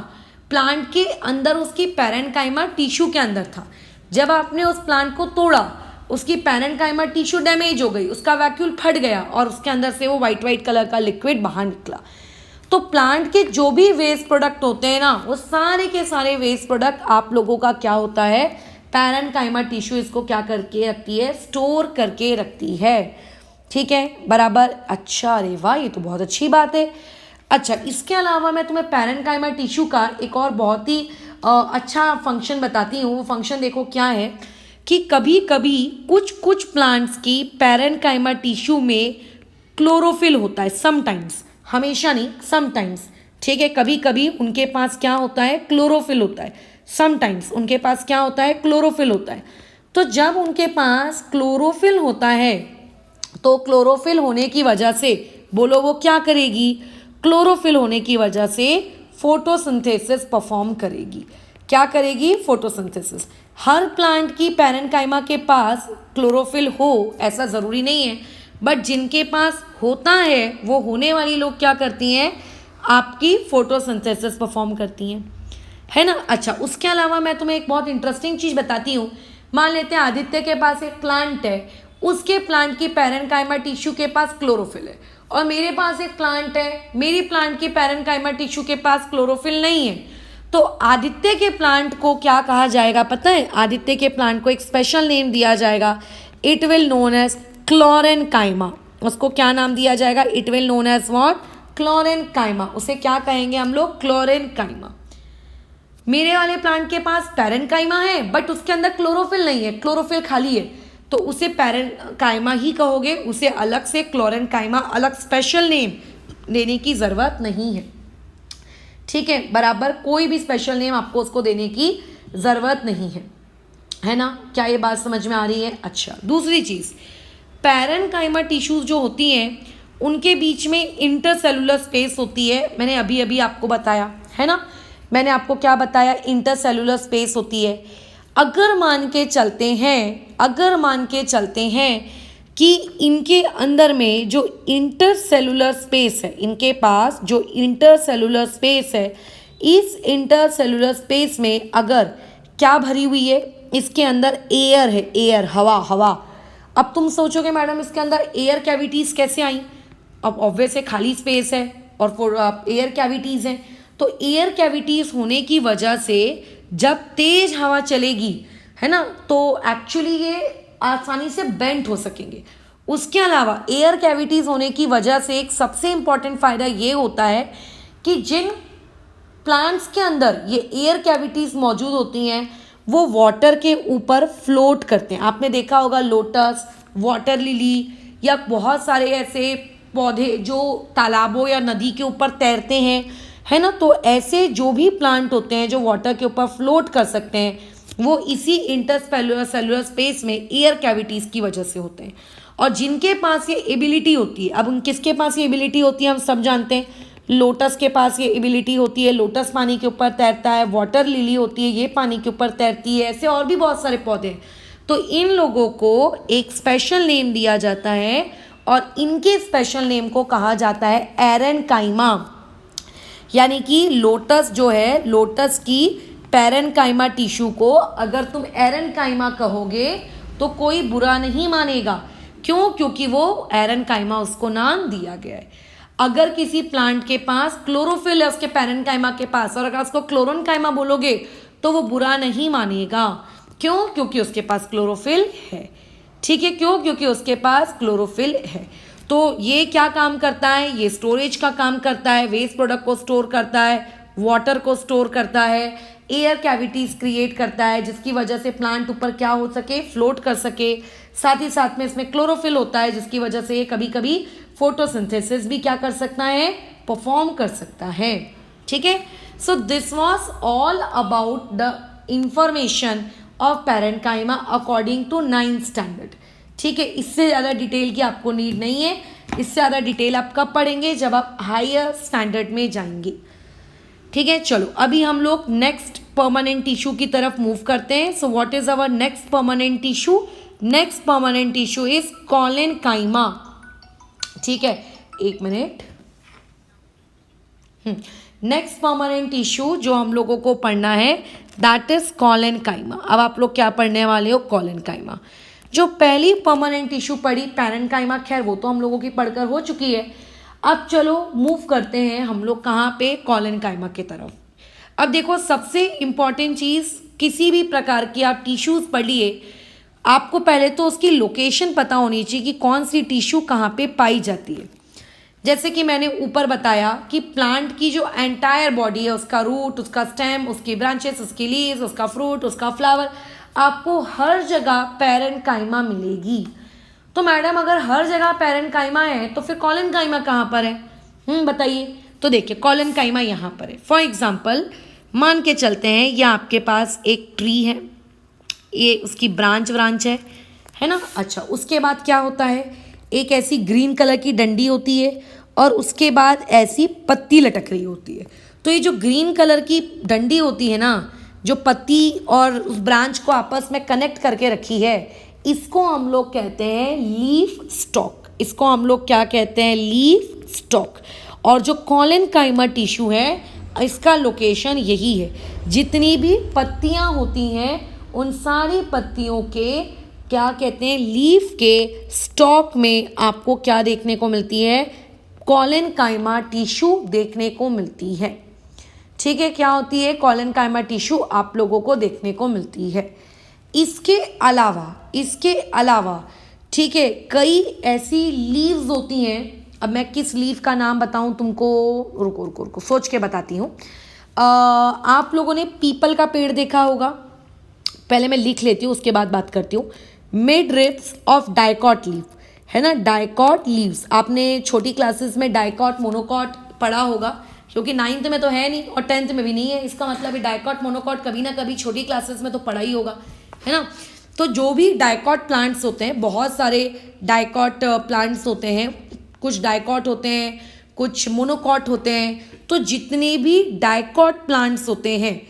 A: प्लांट के अंदर, उसकी पैरेन्काइमा टिश्यू के अंदर था। जब आपने उस प्लांट को तोड़ा, उसकी पैरेन्काइमा टिश्यू डैमेज हो गई, उसका वैक्यूल फट गया और उसके अंदर से वो वाइट कलर का लिक्विड बाहर निकला। तो प्लांट के जो भी वेस्ट प्रोडक्ट होते हैं ना, वो सारे के सारे वेस्ट प्रोडक्ट आप लोगों का क्या होता है, पैरेन्काइमा टिश्यू इसको क्या करके रखती है, स्टोर करके रखती है। ठीक है, बराबर। अच्छा, अरे वाह, ये तो बहुत अच्छी बात है। अच्छा, इसके अलावा मैं तुम्हें पैरेन्काइमा टिश्यू का एक और बहुत ही अच्छा फंक्शन बताती हूँ। वो फंक्शन देखो क्या है कि कभी कभी कुछ प्लांट्स की पैरेन्काइमा टिश्यू में क्लोरोफिल होता है, समटाइम्स, हमेशा नहीं, समटाइम्स। ठीक है, कभी कभी उनके पास क्या होता है, क्लोरोफिल होता है। समटाइम्स उनके पास क्या होता है, क्लोरोफिल होता है। तो जब उनके पास क्लोरोफिल होता है तो क्लोरोफिल होने की वजह से, बोलो वो क्या करेगी, क्लोरोफिल होने की वजह से फोटोसिंथेसिस परफॉर्म करेगी। क्या करेगी, फोटोसिंथेसिस। हर प्लांट की पैरेन्काइमा के पास क्लोरोफिल हो ऐसा ज़रूरी नहीं है, बट जिनके पास होता है वो होने वाली लोग क्या करती हैं, आपकी फोटोसिंथेसिस परफॉर्म करती हैं, है ना। अच्छा, उसके अलावा मैं तुम्हें एक बहुत इंटरेस्टिंग चीज़ बताती हूँ। मान लेते हैं आदित्य के पास एक प्लांट है, उसके प्लांट की पैरेन्काइमा टिश्यू के पास क्लोरोफिल है, और मेरे पास एक प्लांट है, मेरी प्लांट की पैरेन्काइमा टिश्यू के पास क्लोरोफिल नहीं है। तो आदित्य के प्लांट को क्या कहा जाएगा पता है? आदित्य के प्लांट को एक स्पेशल नेम दिया जाएगा, it will known as chlorenchyma. उसको क्या नाम दिया जाएगा? It will known as what? Chlorenchyma. उसे क्या कहेंगे हम लोग? क्लोरेन्काइमा। मेरे वाले प्लांट के पास पैरेन्काइमा है बट उसके अंदर क्लोरोफिल नहीं है, क्लोरोफिल खाली है, तो उसे पैरेन्काइमा ही कहोगे, उसे अलग से क्लोरेन्काइमा, अलग स्पेशल नेम देने की ज़रूरत नहीं है। ठीक है, बराबर, कोई भी स्पेशल नेम आपको उसको देने की ज़रूरत नहीं है ना। क्या ये बात समझ में आ रही है? अच्छा, दूसरी चीज़, पैरेन्काइमा टिश्यूज जो होती हैं उनके बीच में इंटरसेलुलर स्पेस होती है। मैंने अभी अभी आपको बताया है ना, मैंने आपको क्या बताया, इंटरसेलुलर स्पेस होती है। अगर मान के चलते हैं कि इनके अंदर में जो इंटरसेलुलर स्पेस है, इनके पास जो इंटरसेलुलर स्पेस है, इस इंटरसेलुलर स्पेस में अगर क्या भरी हुई है, इसके अंदर एयर है, एयर, हवा। अब तुम सोचोगे मैडम इसके अंदर एयर कैविटीज़ कैसे आई? अब ऑब्वियस है, खाली स्पेस है और एयर कैविटीज़ हैं, तो एयर कैविटीज़ होने की वजह से जब तेज हवा चलेगी, है ना, तो एक्चुअली ये आसानी से बेंट हो सकेंगे। उसके अलावा एयर कैविटीज़ होने की वजह से एक सबसे इम्पॉर्टेंट फ़ायदा ये होता है कि जिन प्लांट्स के अंदर ये एयर कैविटीज़ मौजूद होती हैं वो वाटर के ऊपर फ्लोट करते हैं। आपने देखा होगा लोटस, वाटर लिली या बहुत सारे ऐसे पौधे जो तालाबों या नदी के ऊपर तैरते हैं, है ना। तो ऐसे जो भी प्लांट होते हैं जो वाटर के ऊपर फ्लोट कर सकते हैं, वो इसी इंटरसेलुलर स्पेस में एयर कैविटीज़ की वजह से होते हैं। और जिनके पास ये एबिलिटी होती है, अब उन किसके पास ये एबिलिटी होती है हम सब जानते हैं, लोटस के पास ये एबिलिटी होती है, लोटस पानी के ऊपर तैरता है, वाटर लिली होती है, ये पानी के ऊपर तैरती है, ऐसे और भी बहुत सारे पौधे हैं। तो इन लोगों को एक स्पेशल नेम दिया जाता है और इनके स्पेशल नेम को कहा जाता है एरेन्काइमा। यानी कि लोटस जो है, लोटस की पैरेन्काइमा टिश्यू को अगर तुम एरेन्काइमा कहोगे तो कोई बुरा नहीं मानेगा। क्यों? क्योंकि वो एरेन्काइमा उसको नाम दिया गया है। अगर किसी प्लांट के पास क्लोरोफिल है उसके पैरेन्काइमा के पास, और अगर उसको क्लोरेन्काइमा बोलोगे तो वो बुरा नहीं मानेगा। क्यों? क्योंकि उसके पास क्लोरोफिल है। ठीक है, क्यों? क्योंकि उसके पास क्लोरोफिल है। तो ये क्या काम करता है? ये स्टोरेज का काम करता है, वेस्ट प्रोडक्ट को स्टोर करता है, वाटर को स्टोर करता है, एयर कैविटीज क्रिएट करता है जिसकी वजह से प्लांट ऊपर क्या हो सके, फ्लोट कर सके। साथ ही साथ में इसमें क्लोरोफिल होता है जिसकी वजह से ये कभी कभी फोटोसिंथेसिस भी क्या कर सकता है, परफॉर्म कर सकता है। ठीक है, so this was all about the information of parenchyma according to 9th standard. ठीक है, इससे ज़्यादा डिटेल की आपको नीड नहीं है। इससे ज़्यादा डिटेल आप कब पढ़ेंगे? जब आप हायर स्टैंडर्ड में जाएंगे। ठीक है, चलो अभी हम लोग नेक्स्ट परमानेंट टिश्यू की तरफ मूव करते हैं। So what is our next permanent tissue? Next permanent tissue is collenchyma. ठीक है, एक मिनट। नेक्स्ट परमानेंट टिश्यू जो हम लोगों को पढ़ना है दैट इज कॉलेनकाइमा। अब आप लोग क्या पढ़ने वाले हो? कॉलेनकाइमा। जो पहली परमानेंट टिश्यू पढ़ी पैरेन्काइमा, खैर वो तो हम लोगों की पढ़कर हो चुकी है। अब चलो मूव करते हैं हम लोग कहाँ पे? कॉलेनकाइमा की तरफ। अब देखो, सबसे इम्पॉर्टेंट चीज़, किसी भी प्रकार की आप टिश्यूज़ पढ़ लिए, आपको पहले तो उसकी लोकेशन पता होनी चाहिए कि कौन सी टिश्यू कहाँ पे पाई जाती है। जैसे कि मैंने ऊपर बताया कि प्लांट की जो एंटायर बॉडी है, उसका रूट, उसका स्टेम, उसकी ब्रांचेस, उसकी लीव्स, उसका फ्रूट, उसका फ्लावर, आपको हर जगह पैरेन्काइमा मिलेगी। तो मैडम अगर हर जगह पैरेन्काइमा है तो फिर कॉलेनकाइमा कहाँ पर है? बताइए। तो देखिए, कॉलेनकाइमा यहाँ पर है। फॉर एग्जाम्पल मान के चलते हैं ये आपके पास एक ट्री है, ये उसकी ब्रांच है ना। अच्छा, उसके बाद क्या होता है? एक ऐसी ग्रीन कलर की डंडी होती है और उसके बाद ऐसी पत्ती लटक रही होती है। तो ये जो ग्रीन कलर की डंडी होती है ना, जो पत्ती और उस ब्रांच को आपस में कनेक्ट करके रखी है, इसको हम लोग कहते हैं लीफ स्टॉक। इसको हम लोग क्या कहते हैं? Leaf stock. और जो कॉलेनकाइमा टिश्यू है, इसका लोकेशन यही है। जितनी भी पत्तियां होती हैं उन सारी पत्तियों के क्या कहते हैं? लीफ के स्टॉक में आपको क्या देखने को मिलती है? कॉलेनकाइमा टिश्यू देखने को मिलती है। ठीक है, क्या होती है? कॉलेनकाइमा टिश्यू आप लोगों को देखने को मिलती है। इसके अलावा ठीक है, कई ऐसी लीव्स होती हैं। अब मैं किस लीव का नाम बताऊं तुमको? रुको सोच के बताती हूँ। आप लोगों ने पीपल का पेड़ देखा होगा। पहले मैं लिख लेती हूँ, उसके बाद बात करती हूँ। Mid ribs of dicot leave, है ना, डाइकॉट लीव्स। आपने छोटी क्लासेस में डाइकॉट मोनोकॉट पढ़ा होगा, क्योंकि 9th में तो है नहीं और 10th में भी नहीं है। इसका मतलब है डाइकॉट मोनोकॉट कभी ना कभी छोटी क्लासेस में तो पढ़ा ही होगा, है ना। तो जो भी डाइकॉट प्लांट्स होते हैं, बहुत सारे डाइकॉट प्लांट्स होते हैं, कुछ डाइकॉट होते हैं, कुछ मोनोकॉट होते हैं। तो जितने भी डाइकॉट प्लांट्स होते हैं,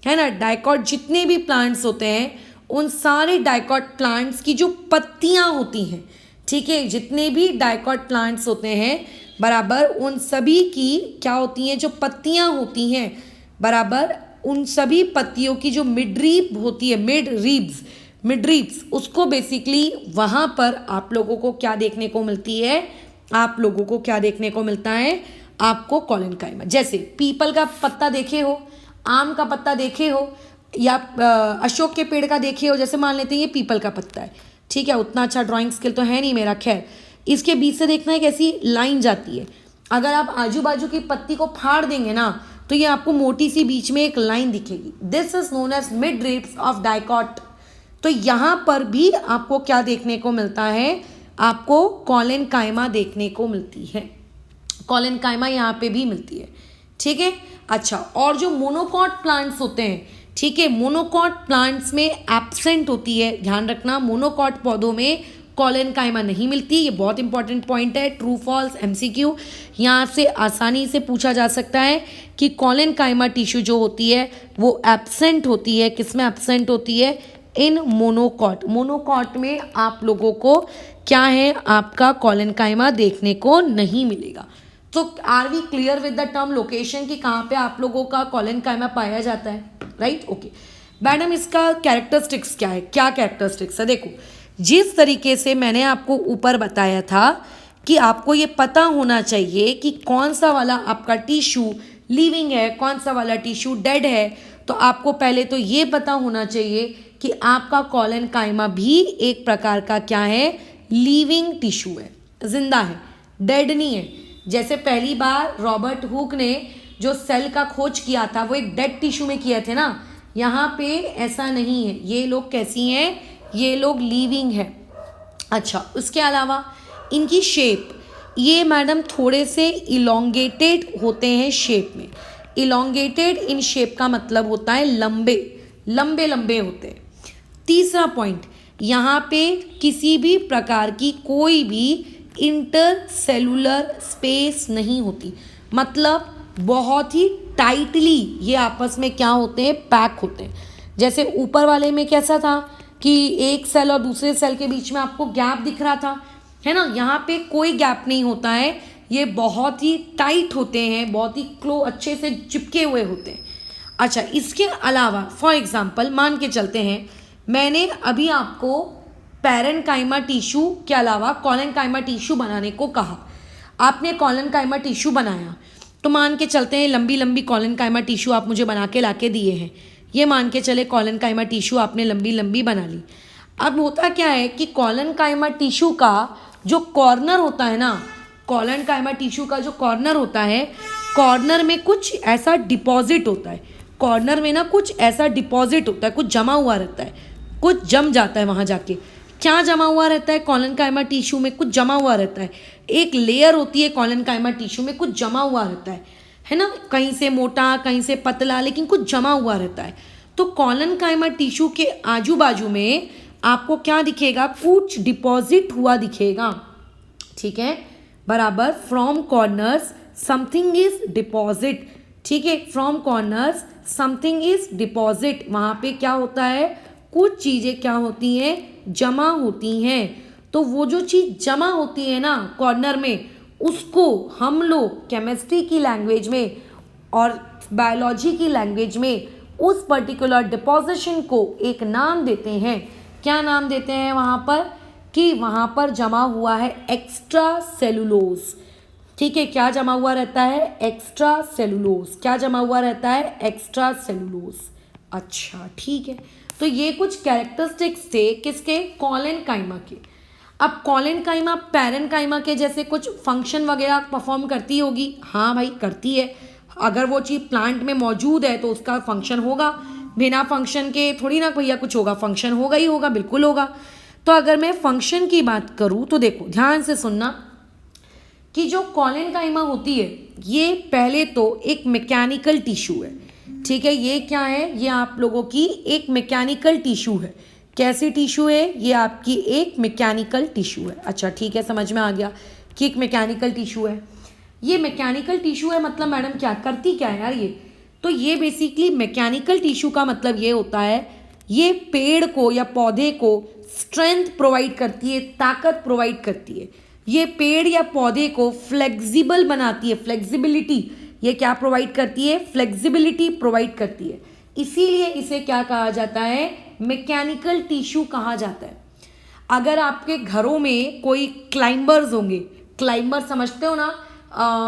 A: है ना, डाइकॉट जितने भी प्लांट्स होते हैं, उन सारे डाइकॉट प्लांट्स की जो पत्तियां होती हैं, ठीक है, जितने भी डाइकॉट प्लांट्स होते हैं बराबर, उन सभी की क्या होती हैं? जो पत्तियां होती हैं बराबर, उन सभी पत्तियों की जो मिडरीब होती है, मिडरीब्स, उसको बेसिकली वहाँ पर आप लोगों को क्या देखने को मिलती है? आप लोगों को क्या देखने को मिलता है? आपको कॉलेनकाइमा। जैसे पीपल का पत्ता देखे हो, आम का पत्ता देखे हो, या अशोक के पेड़ का देखे हो। जैसे मान लेते हैं ये पीपल का पत्ता है, ठीक है, उतना अच्छा ड्राइंग स्किल तो है नहीं मेरा, खैर। इसके बीच से देखना है कैसी लाइन जाती है। अगर आप आजू बाजू की पत्ती को फाड़ देंगे ना, तो ये आपको मोटी सी बीच में एक लाइन दिखेगी। This is known as mid ribs of dicot. तो यहाँ पर भी आपको क्या देखने को मिलता है? आपको कॉलेनकाइमा देखने को मिलती है। कॉलेनकाइमा यहाँ पे भी मिलती है, ठीक है। अच्छा, और जो मोनोकॉट प्लांट्स होते हैं, ठीक है, मोनोकॉट प्लांट्स में एब्सेंट होती है, ध्यान रखना, मोनोकॉट पौधों में कॉलेनकाइमा नहीं मिलती। ये बहुत इंपॉर्टेंट पॉइंट है, ट्रू फॉल्स एमसीक्यू यहाँ से आसानी से पूछा जा सकता है कि कॉलेनकाइमा टिश्यू जो होती है वो एब्सेंट होती है। किसमें एब्सेंट होती है? इन मोनोकॉट। मोनोकॉट में आप लोगों को क्या है? आपका कॉलेनकाइमा देखने को नहीं मिलेगा। तो are we clear with the term location कि कहाँ पे आप लोगों का कॉलेनकाइमा पाया जाता है, राइट? ओके मैडम, इसका कैरेक्टरिस्टिक्स क्या है? क्या कैरेक्टरिस्टिक्स है? देखो, जिस तरीके से मैंने आपको ऊपर बताया था कि आपको ये पता होना चाहिए कि कौन सा वाला आपका टिश्यू लिविंग है, कौन सा वाला टिश्यू डेड है। तो आपको पहले तो ये पता होना चाहिए कि आपका कोलेनकाइमा भी एक प्रकार का क्या है, लिविंग टिश्यू है, जिंदा है, डेड नहीं है। जैसे पहली बार रॉबर्ट हुक ने जो सेल का खोज किया था वो एक डेड टिश्यू में किए थे ना, यहाँ पे ऐसा नहीं है। ये लोग कैसी हैं, ये लोग लिविंग है। अच्छा, उसके अलावा इनकी शेप, ये मैडम थोड़े से इलोंगेटेड होते हैं शेप में। इलोंगेटेड इन शेप का मतलब होता है लंबे लंबे लंबे होते हैं। तीसरा पॉइंट, यहाँ पे किसी भी प्रकार की कोई भी इंटरसेलुलर स्पेस नहीं होती, मतलब बहुत ही टाइटली ये आपस में क्या होते हैं, पैक होते हैं। जैसे ऊपर वाले में कैसा था कि एक सेल और दूसरे सेल के बीच में आपको गैप दिख रहा था, है ना, यहाँ पे कोई गैप नहीं होता है, ये बहुत ही टाइट होते हैं, बहुत ही अच्छे से चिपके हुए होते हैं। अच्छा, इसके अलावा फॉर एग्जांपल मान के चलते हैं, मैंने अभी आपको पैरेन्काइमा टिश्यू के अलावा कोलेनकाइमा टिश्यू बनाने को कहा। आपने कोलेनकाइमा टिश्यू बनाया, तो मान के चलते हैं लंबी लंबी कोलेनकाइमा टिश्यू आप मुझे बना के लाके दिए हैं। ये मान के चले कोलेनकाइमा टिश्यू आपने लंबी लंबी बना ली। अब होता क्या है कि कोलेनकाइमा टिश्यू का जो कॉर्नर होता है ना, कोलेनकाइमा टिश्यू का जो कॉर्नर होता है, कॉर्नर में कुछ ऐसा डिपॉजिट होता है, कॉर्नर में ना कुछ ऐसा डिपॉजिट होता है, कुछ जमा हुआ रहता है, कुछ जम जाता है वहाँ जाके। क्या जमा हुआ रहता है कोलेनकाइमा टिश्यू में, कुछ जमा हुआ रहता है, एक लेयर होती है कोलेनकाइमा टिश्यू में, कुछ जमा हुआ रहता है ना, कहीं से मोटा कहीं से पतला, लेकिन कुछ जमा हुआ रहता है। तो कोलेनकाइमा टिश्यू के आजू बाजू में आपको क्या दिखेगा, कुछ डिपॉजिट हुआ दिखेगा, ठीक है, बराबर। From corners something is deposit, ठीक है, from corners something is deposit, वहाँ पे क्या होता है, कुछ चीज़ें क्या होती हैं, जमा होती हैं। तो वो जो चीज़ जमा होती है ना कॉर्नर में, उसको हम लोग केमिस्ट्री की लैंग्वेज में और बायोलॉजी की लैंग्वेज में उस पर्टिकुलर डिपोजिशन को एक नाम देते हैं। क्या नाम देते हैं वहाँ पर, कि वहाँ पर जमा हुआ है एक्स्ट्रा सेलुलोज, ठीक है, क्या जमा हुआ रहता है, एक्स्ट्रा सेलुलोज, क्या जमा हुआ रहता है, एक्स्ट्रा सेलुलोज। अच्छा, ठीक है, तो ये कुछ कैरेक्टरिस्टिक्स थे किसके, कोलेनकाइमा के। अब कोलेनकाइमा पैरेन्काइमा के जैसे कुछ फंक्शन वगैरह परफॉर्म करती होगी, हाँ भाई करती है। अगर वो चीज़ प्लांट में मौजूद है तो उसका फंक्शन होगा, बिना फंक्शन के थोड़ी ना भैया कुछ होगा, फंक्शन होगा ही होगा, बिल्कुल होगा। तो अगर मैं फंक्शन की बात करूँ तो देखो ध्यान से सुनना कि जो कोलेनकाइमा होती है ये पहले तो एक मैकेनिकल टिश्यू है, ठीक है, ये क्या है, ये आप लोगों की एक मैकेनिकल टिश्यू है। कैसी टिश्यू है, ये आपकी एक मैकेनिकल टिश्यू है। अच्छा, ठीक है, समझ में आ गया कि एक मैकेनिकल टिश्यू है। ये मैकेनिकल टिश्यू है मतलब मैडम क्या करती क्या है यार ये, तो ये बेसिकली मैकेनिकल टिश्यू का मतलब ये होता है, ये पेड़ को या पौधे को स्ट्रेंथ प्रोवाइड करती है, ताकत प्रोवाइड करती है। ये पेड़ या पौधे को फ्लेक्सिबल बनाती है, फ्लेक्सिबिलिटी, ये क्या प्रोवाइड करती है, फ्लेक्सिबिलिटी प्रोवाइड करती है। इसीलिए इसे क्या कहा जाता है, मैकेनिकल टिश्यू कहा जाता है। अगर आपके घरों में कोई क्लाइंबर्स होंगे, क्लाइंबर समझते हो ना,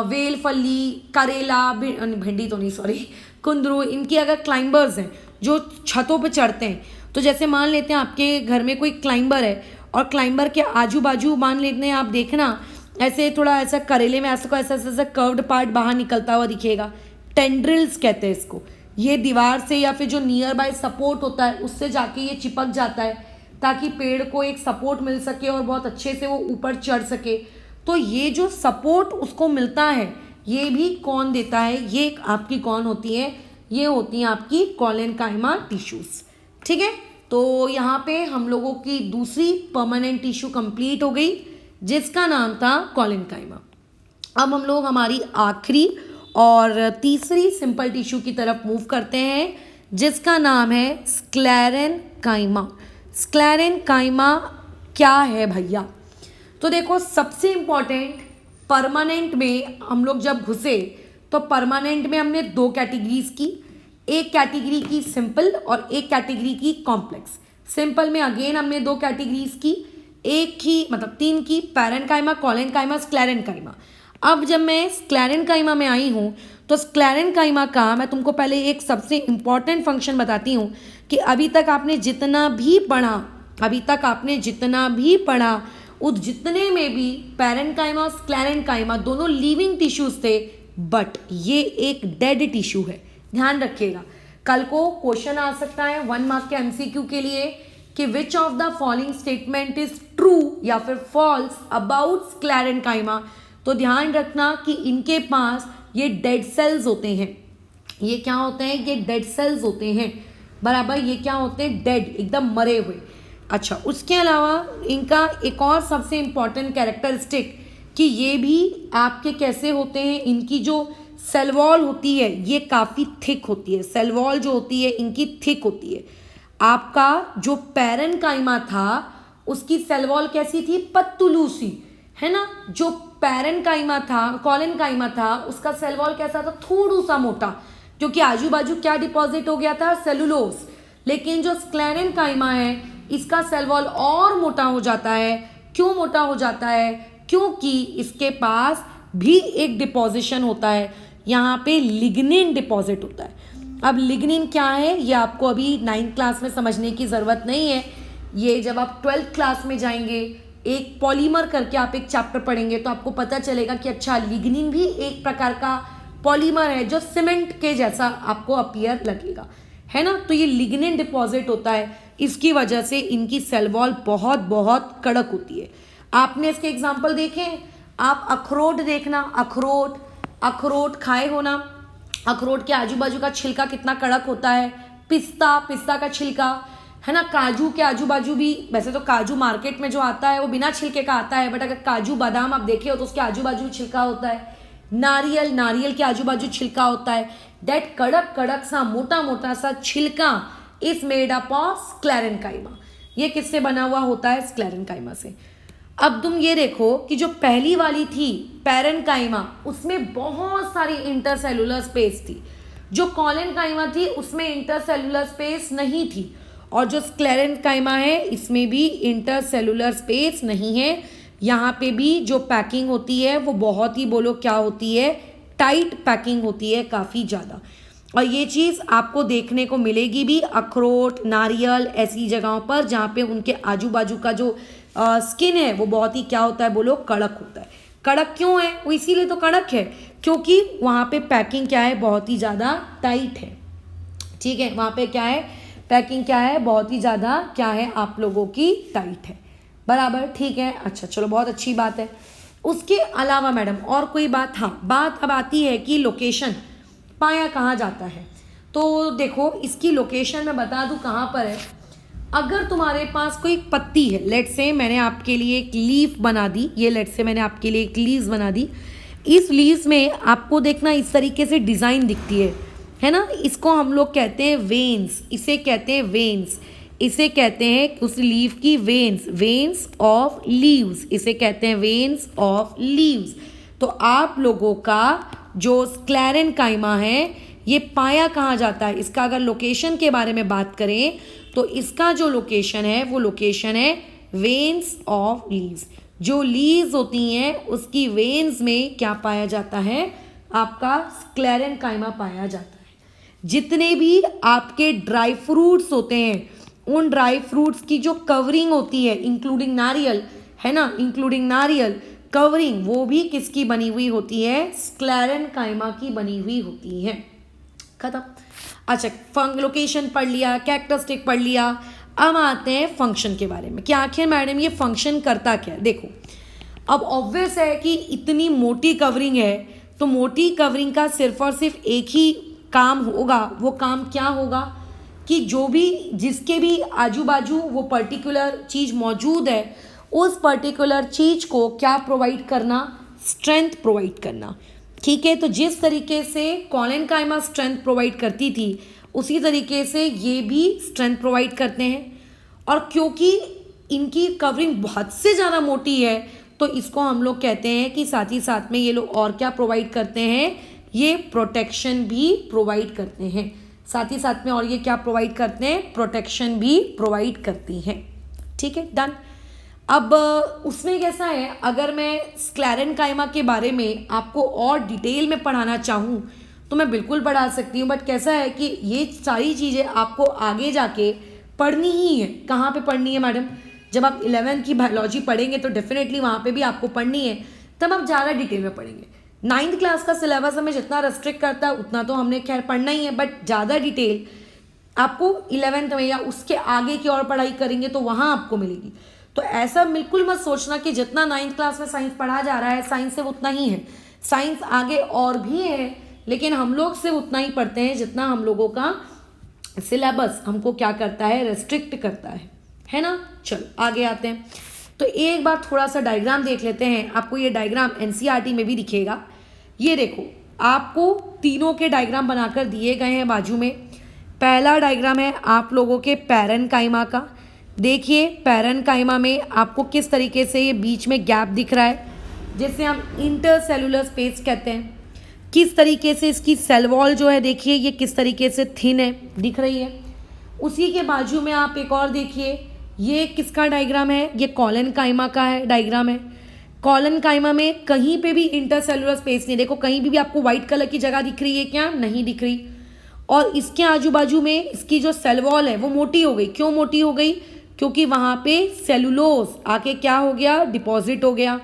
A: वेल फली, करेला, भिंडी तो नहीं सॉरी, कुंदरू, इनकी अगर क्लाइंबर्स हैं जो छतों पे चढ़ते हैं, तो जैसे मान लेते हैं आपके घर में कोई क्लाइंबर है और क्लाइंबर के आजू बाजू मान लेते हैं आप, देखना ऐसे थोड़ा ऐसा करेले में ऐसा ऐसा ऐसा कर्व्ड पार्ट बाहर निकलता हुआ दिखेगा, टेंड्रिल्स कहते हैं इसको। ये दीवार से या फिर जो नियर बाय सपोर्ट होता है उससे जाके ये चिपक जाता है ताकि पेड़ को एक सपोर्ट मिल सके और बहुत अच्छे से वो ऊपर चढ़ सके। तो ये जो सपोर्ट उसको मिलता है ये भी कौन देता है, ये आपकी कौन होती है, ये होती हैं आपकी कोलेनकाइमा टिश्यूज, ठीक है। तो यहाँ पे हम लोगों की दूसरी परमानेंट टिश्यू कंप्लीट हो गई जिसका नाम था कोलेनकाइमा। अब हम लोग हमारी आखिरी और तीसरी सिंपल टिश्यू की तरफ मूव करते हैं जिसका नाम है स्क्लेरेनकाइमा। स्क्लेरेनकाइमा क्या है भैया, तो देखो सबसे इम्पॉर्टेंट, परमानेंट में हम लोग जब घुसे तो परमानेंट में हमने दो कैटेगरीज की, एक कैटेगरी की सिंपल और एक कैटेगरी की कॉम्प्लेक्स। सिंपल में अगेन हमने दो कैटेगरीज की, एक ही मतलब 3 की पैरेन्काइमा, कोलेनकाइमा, स्क्लेरेन्काइमा। अब जब मैं स्क्लेरेन्काइमा में आई हूँ तो स्क्लेरेन्काइमा का मैं तुमको पहले एक सबसे इम्पॉर्टेंट फंक्शन बताती हूँ कि अभी तक आपने जितना भी पढ़ा उस जितने में भी पैरेन्काइमा और स्क्लेरेन्काइमा दोनों लिविंग टिश्यूज थे, बट ये एक डेड टिश्यू है। ध्यान रखिएगा, कल को क्वेश्चन आ सकता है 1 मार्क के एमसीक्यू के लिए कि which of the following statement is true या फिर फॉल्स अबाउट स्क्लेरेन्काइमा। तो ध्यान रखना कि इनके पास ये डेड सेल्स होते हैं। ये क्या होते हैं? ये डेड सेल्स होते हैं, बराबर। ये क्या होते हैं? डेड, एकदम मरे हुए। अच्छा, उसके अलावा इनका एक और सबसे इम्पॉर्टेंट कैरेक्टरिस्टिक कि ये भी आपके कैसे होते हैं, इनकी जो सेल वॉल होती है ये काफ़ी थिक होती है। सेल वॉल जो होती है इनकी थिक होती है। आपका जो पैरेन्काइमा था उसकी सेल वॉल कैसी थी? पतलू सी, है ना। जो पैरेन्काइमा था, कोलेनकाइमा था, उसका सेल वॉल कैसा था? थोड़ा सा मोटा, क्योंकि आजू बाजू क्या डिपॉजिट हो गया था? सेलुलोज। लेकिन जो स्क्लेरेन्काइमा है इसका सेल वॉल और मोटा हो जाता है। क्यों मोटा हो जाता है? क्योंकि इसके पास भी एक डिपॉजिशन होता है, यहाँ पे लिग्निन डिपॉजिट होता है। अब लिग्निन क्या है ये आपको अभी 9th क्लास में समझने की ज़रूरत नहीं है। ये जब आप 12th क्लास में जाएंगे, एक पॉलीमर करके आप एक चैप्टर पढ़ेंगे तो आपको पता चलेगा कि अच्छा, लिग्निन भी एक प्रकार का पॉलीमर है जो सीमेंट के जैसा आपको अपीयर लगेगा, है ना। तो ये लिग्निन डिपॉजिट होता है, इसकी वजह से इनकी सेल वॉल बहुत बहुत कड़क होती है। आपने इसके एग्जाम्पल देखे? आप अखरोट देखना, अखरोट खाए हो ना, अखरोट के आजू बाजू का छिलका कितना कड़क होता है। पिस्ता का छिलका, है ना। काजू के आजू बाजू भी, वैसे तो काजू मार्केट में जो आता है वो बिना छिलके का आता है, बट अगर काजू बादाम आप देखे हो तो उसके आजू बाजू छिलका होता है। नारियल के आजू बाजू छिलका होता है। दैट कड़क सा मोटा सा छिलका is made up of sclerenchyma. ये किससे बना हुआ होता है? स्क्लेरेन्काइमा से। अब तुम ये देखो कि जो पहली वाली थी पैरेन्काइमा, उसमें बहुत सारी इंटरसेलुलर स्पेस थी। जो कोलेनकाइमा थी उसमें इंटरसेलुलर स्पेस नहीं थी, और जो स्क्लेरेन्काइमा है इसमें भी इंटरसेलुलर स्पेस नहीं है। यहाँ पे भी जो पैकिंग होती है वो बहुत ही, बोलो क्या होती है? टाइट पैकिंग होती है, काफ़ी ज़्यादा। और ये चीज़ आपको देखने को मिलेगी भी अखरोट, नारियल, ऐसी जगहों पर जहाँ पे उनके आजू बाजू का जो स्किन है वो बहुत ही क्या होता है? बोलो कड़क होता है। कड़क क्यों है? वो इसीलिए तो कड़क है क्योंकि वहाँ पे पैकिंग क्या है? बहुत ही ज़्यादा टाइट है। ठीक है, वहाँ पे क्या है? पैकिंग क्या है? बहुत ही ज़्यादा क्या है? आप लोगों की टाइट है, बराबर। ठीक है, अच्छा चलो, बहुत अच्छी बात है। उसके अलावा मैडम और कोई बात? हाँ, बात अब आती है कि लोकेशन पाया कहाँ जाता है। तो देखो, इसकी लोकेशन मैं बता दूँ कहाँ पर है। अगर तुम्हारे पास कोई पत्ती है, लेट से मैंने आपके लिए एक लीफ बना दी, ये लेट से मैंने आपके लिए एक लीव्स बना दी। इस लीव्स में आपको देखना इस तरीके से डिज़ाइन दिखती है ना। इसको हम लोग कहते हैं वेन्स, इसे कहते हैं वेन्स, इसे कहते हैं उस लीफ की वेन्स ऑफ लीव्स, इसे कहते हैं वेन्स ऑफ लीव्स। तो आप लोगों का जो स्क्लेरेन्काइमा है ये पाया कहाँ जाता है? इसका अगर लोकेशन के बारे में बात करें तो इसका जो लोकेशन है वो लोकेशन है वेन्स ऑफ लीव्स। जो लीव्स होती हैं उसकी वेन्स में क्या पाया जाता है? आपका स्क्लेरेन्काइमा पाया जाता है। जितने भी आपके ड्राई फ्रूट्स होते हैं उन ड्राई फ्रूट्स की जो कवरिंग होती है, इंक्लूडिंग नारियल, है ना, इंक्लूडिंग नारियल कवरिंग, वो भी किसकी बनी हुई होती है? स्क्लेरेन्काइमा की बनी हुई होती है। खत्म। अच्छा, लोकेशन पढ़ लिया, कैरेक्टरिस्टिक पढ़ लिया। अब आते हैं फंक्शन के बारे में कि आखिर मैडम ये फंक्शन करता क्या है। देखो, अब ऑब्वियस है कि इतनी मोटी कवरिंग है तो मोटी कवरिंग का सिर्फ और सिर्फ एक ही काम होगा। वो काम क्या होगा कि जो भी जिसके भी आजू बाजू वो पर्टिकुलर चीज़ मौजूद है उस पर्टिकुलर चीज़ को क्या प्रोवाइड करना? स्ट्रेंथ प्रोवाइड करना। ठीक है, तो जिस तरीके से कोलेनकाइमा स्ट्रेंथ प्रोवाइड करती थी उसी तरीके से ये भी स्ट्रेंथ प्रोवाइड करते हैं। और क्योंकि इनकी कवरिंग बहुत से ज़्यादा मोटी है तो इसको हम लोग कहते हैं कि साथ ही साथ में ये लोग और क्या प्रोवाइड करते हैं? ये प्रोटेक्शन भी प्रोवाइड करते हैं। साथ ही साथ में और ये क्या प्रोवाइड करते हैं? प्रोटेक्शन भी प्रोवाइड करती हैं। ठीक है, डन। अब उसमें कैसा है, अगर मैं स्क्लेरेनकाइमा के बारे में आपको और डिटेल में पढ़ाना चाहूँ तो मैं बिल्कुल पढ़ा सकती हूँ, बट कैसा है कि ये सारी चीज़ें आपको आगे जाके पढ़नी ही है। कहाँ पे पढ़नी है मैडम? जब आप 11th की बायोलॉजी पढ़ेंगे तो डेफिनेटली वहाँ पे भी आपको पढ़नी है, तब आप ज़्यादा डिटेल में पढ़ेंगे। 9th क्लास का सिलेबस हमें जितना रेस्ट्रिक्ट करता है उतना तो हमने खैर पढ़ना ही है, बट ज़्यादा डिटेल आपको 11th में या उसके आगे की और पढ़ाई करेंगे तो वहाँ आपको मिलेगी। तो ऐसा बिल्कुल मत सोचना कि जितना 9th क्लास में साइंस पढ़ा जा रहा है साइंस सिर्फ उतना ही है। साइंस आगे और भी है, लेकिन हम लोग सिर्फ उतना ही पढ़ते हैं जितना हम लोगों का सिलेबस हमको क्या करता है, रेस्ट्रिक्ट करता है ना। चलो आगे आते हैं। तो एक बार थोड़ा सा डायग्राम देख लेते हैं। आपको ये डायग्राम एनसीईआरटी में भी दिखेगा। ये देखो, आपको तीनों के डायग्राम बनाकर दिए गए हैं बाजू में। पहला डायग्राम है आप लोगों के पैरेन्काइमा का। देखिए पैरेन्काइमा में आपको किस तरीके से ये बीच में गैप दिख रहा है, जिसे हम इंटरसेलुलर स्पेस कहते हैं। किस तरीके से इसकी सेल वॉल जो है, देखिए ये किस तरीके से थिन है, दिख रही है। उसी के बाजू में आप एक और देखिए, ये किसका डायग्राम है, ये कॉलेनकाइमा का है डायग्राम है। कॉलेनकाइमा में कहीं पे भी इंटरसेलुलर स्पेस नहीं। देखो कहीं भी आपको व्हाइट कलर की जगह दिख रही है क्या? नहीं दिख रही। और इसके आजू बाजू में इसकी जो सेल वॉल है वो मोटी हो गई। क्यों मोटी हो गई? क्योंकि वहाँ पे सेलुलोज आके क्या हो गया, डिपॉजिट हो गया,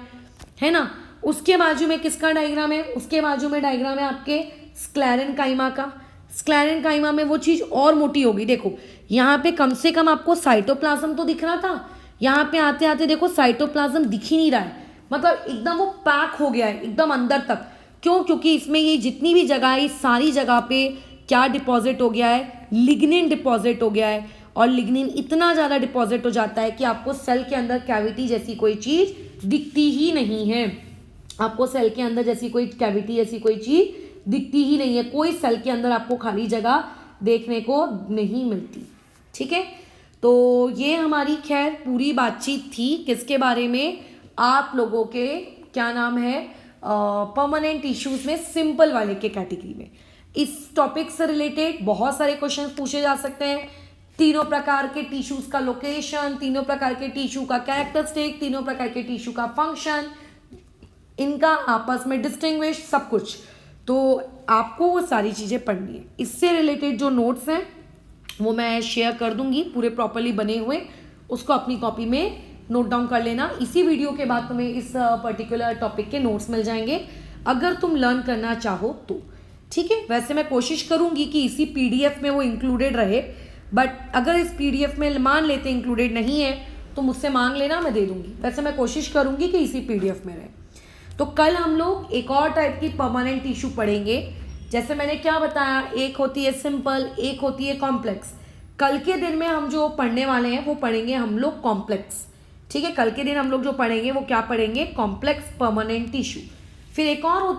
A: है ना। उसके बाजू में किसका डायग्राम है? उसके बाजू में डायग्राम है आपके स्क्लेरेनकाइमा का। स्क्लेरेनकाइमा में वो चीज़ और मोटी होगी। देखो यहाँ पे कम से कम आपको साइटोप्लाज्म तो दिख रहा था, यहाँ पे आते आते देखो साइटोप्लाज्म दिख ही नहीं रहा है। मतलब एकदम वो पैक हो गया है एकदम अंदर तक। क्यों? क्योंकि इसमें ये जितनी भी जगह है, इस सारी जगह पे क्या डिपॉजिट हो गया है, लिग्निन डिपॉजिट हो गया है। और लिग्निन इतना ज़्यादा डिपॉजिट हो जाता है कि आपको सेल के अंदर कैविटी जैसी कोई चीज़ दिखती ही नहीं है। आपको सेल के अंदर जैसी कोई कैविटी जैसी कोई चीज़ दिखती ही नहीं है। कोई सेल के अंदर आपको खाली जगह देखने को नहीं मिलती। ठीक है, तो ये हमारी खैर पूरी बातचीत थी किसके बारे में, आप लोगों के क्या नाम है, परमानेंट टिश्यूज में सिंपल वाले के कैटेगरी में। इस टॉपिक से रिलेटेड बहुत सारे क्वेश्चंस पूछे जा सकते हैं। तीनों प्रकार के टिश्यूज का लोकेशन, तीनों प्रकार के टिश्यू का कैरेक्टरिस्टिक, तीनों प्रकार के टिश्यू का फंक्शन, इनका आपस में डिस्टिंग्विश, सब कुछ। तो आपको वो सारी चीज़ें पढ़नी है। इससे रिलेटेड जो नोट्स हैं वो मैं शेयर कर दूंगी पूरे प्रॉपरली बने हुए, उसको अपनी कॉपी में नोट डाउन कर लेना। इसी वीडियो के बाद तुम्हें इस पर्टिकुलर टॉपिक के नोट्स मिल जाएंगे अगर तुम लर्न करना चाहो तो। ठीक है, वैसे मैं कोशिश करूंगी कि इसी पीडीएफ में वो इंक्लूडेड रहे, बट अगर इस पीडीएफ में मान लेते इंक्लूडेड नहीं है तो मुझसे मांग लेना, मैं दे दूंगी। वैसे मैं कोशिश करूंगी कि इसी पीडीएफ में रहे। तो कल हम लोग एक और टाइप की परमानेंट टिश्यू पढ़ेंगे। जैसे मैंने क्या बताया, एक होती है सिंपल, एक होती है कॉम्प्लेक्स। कल के दिन में हम जो पढ़ने वाले हैं वो पढ़ेंगे हम लोग कॉम्प्लेक्स। ठीक है, कल के दिन हम लोग जो पढ़ेंगे वो क्या पढ़ेंगे, कॉम्प्लेक्स परमानेंट टिश्यू। फिर एक और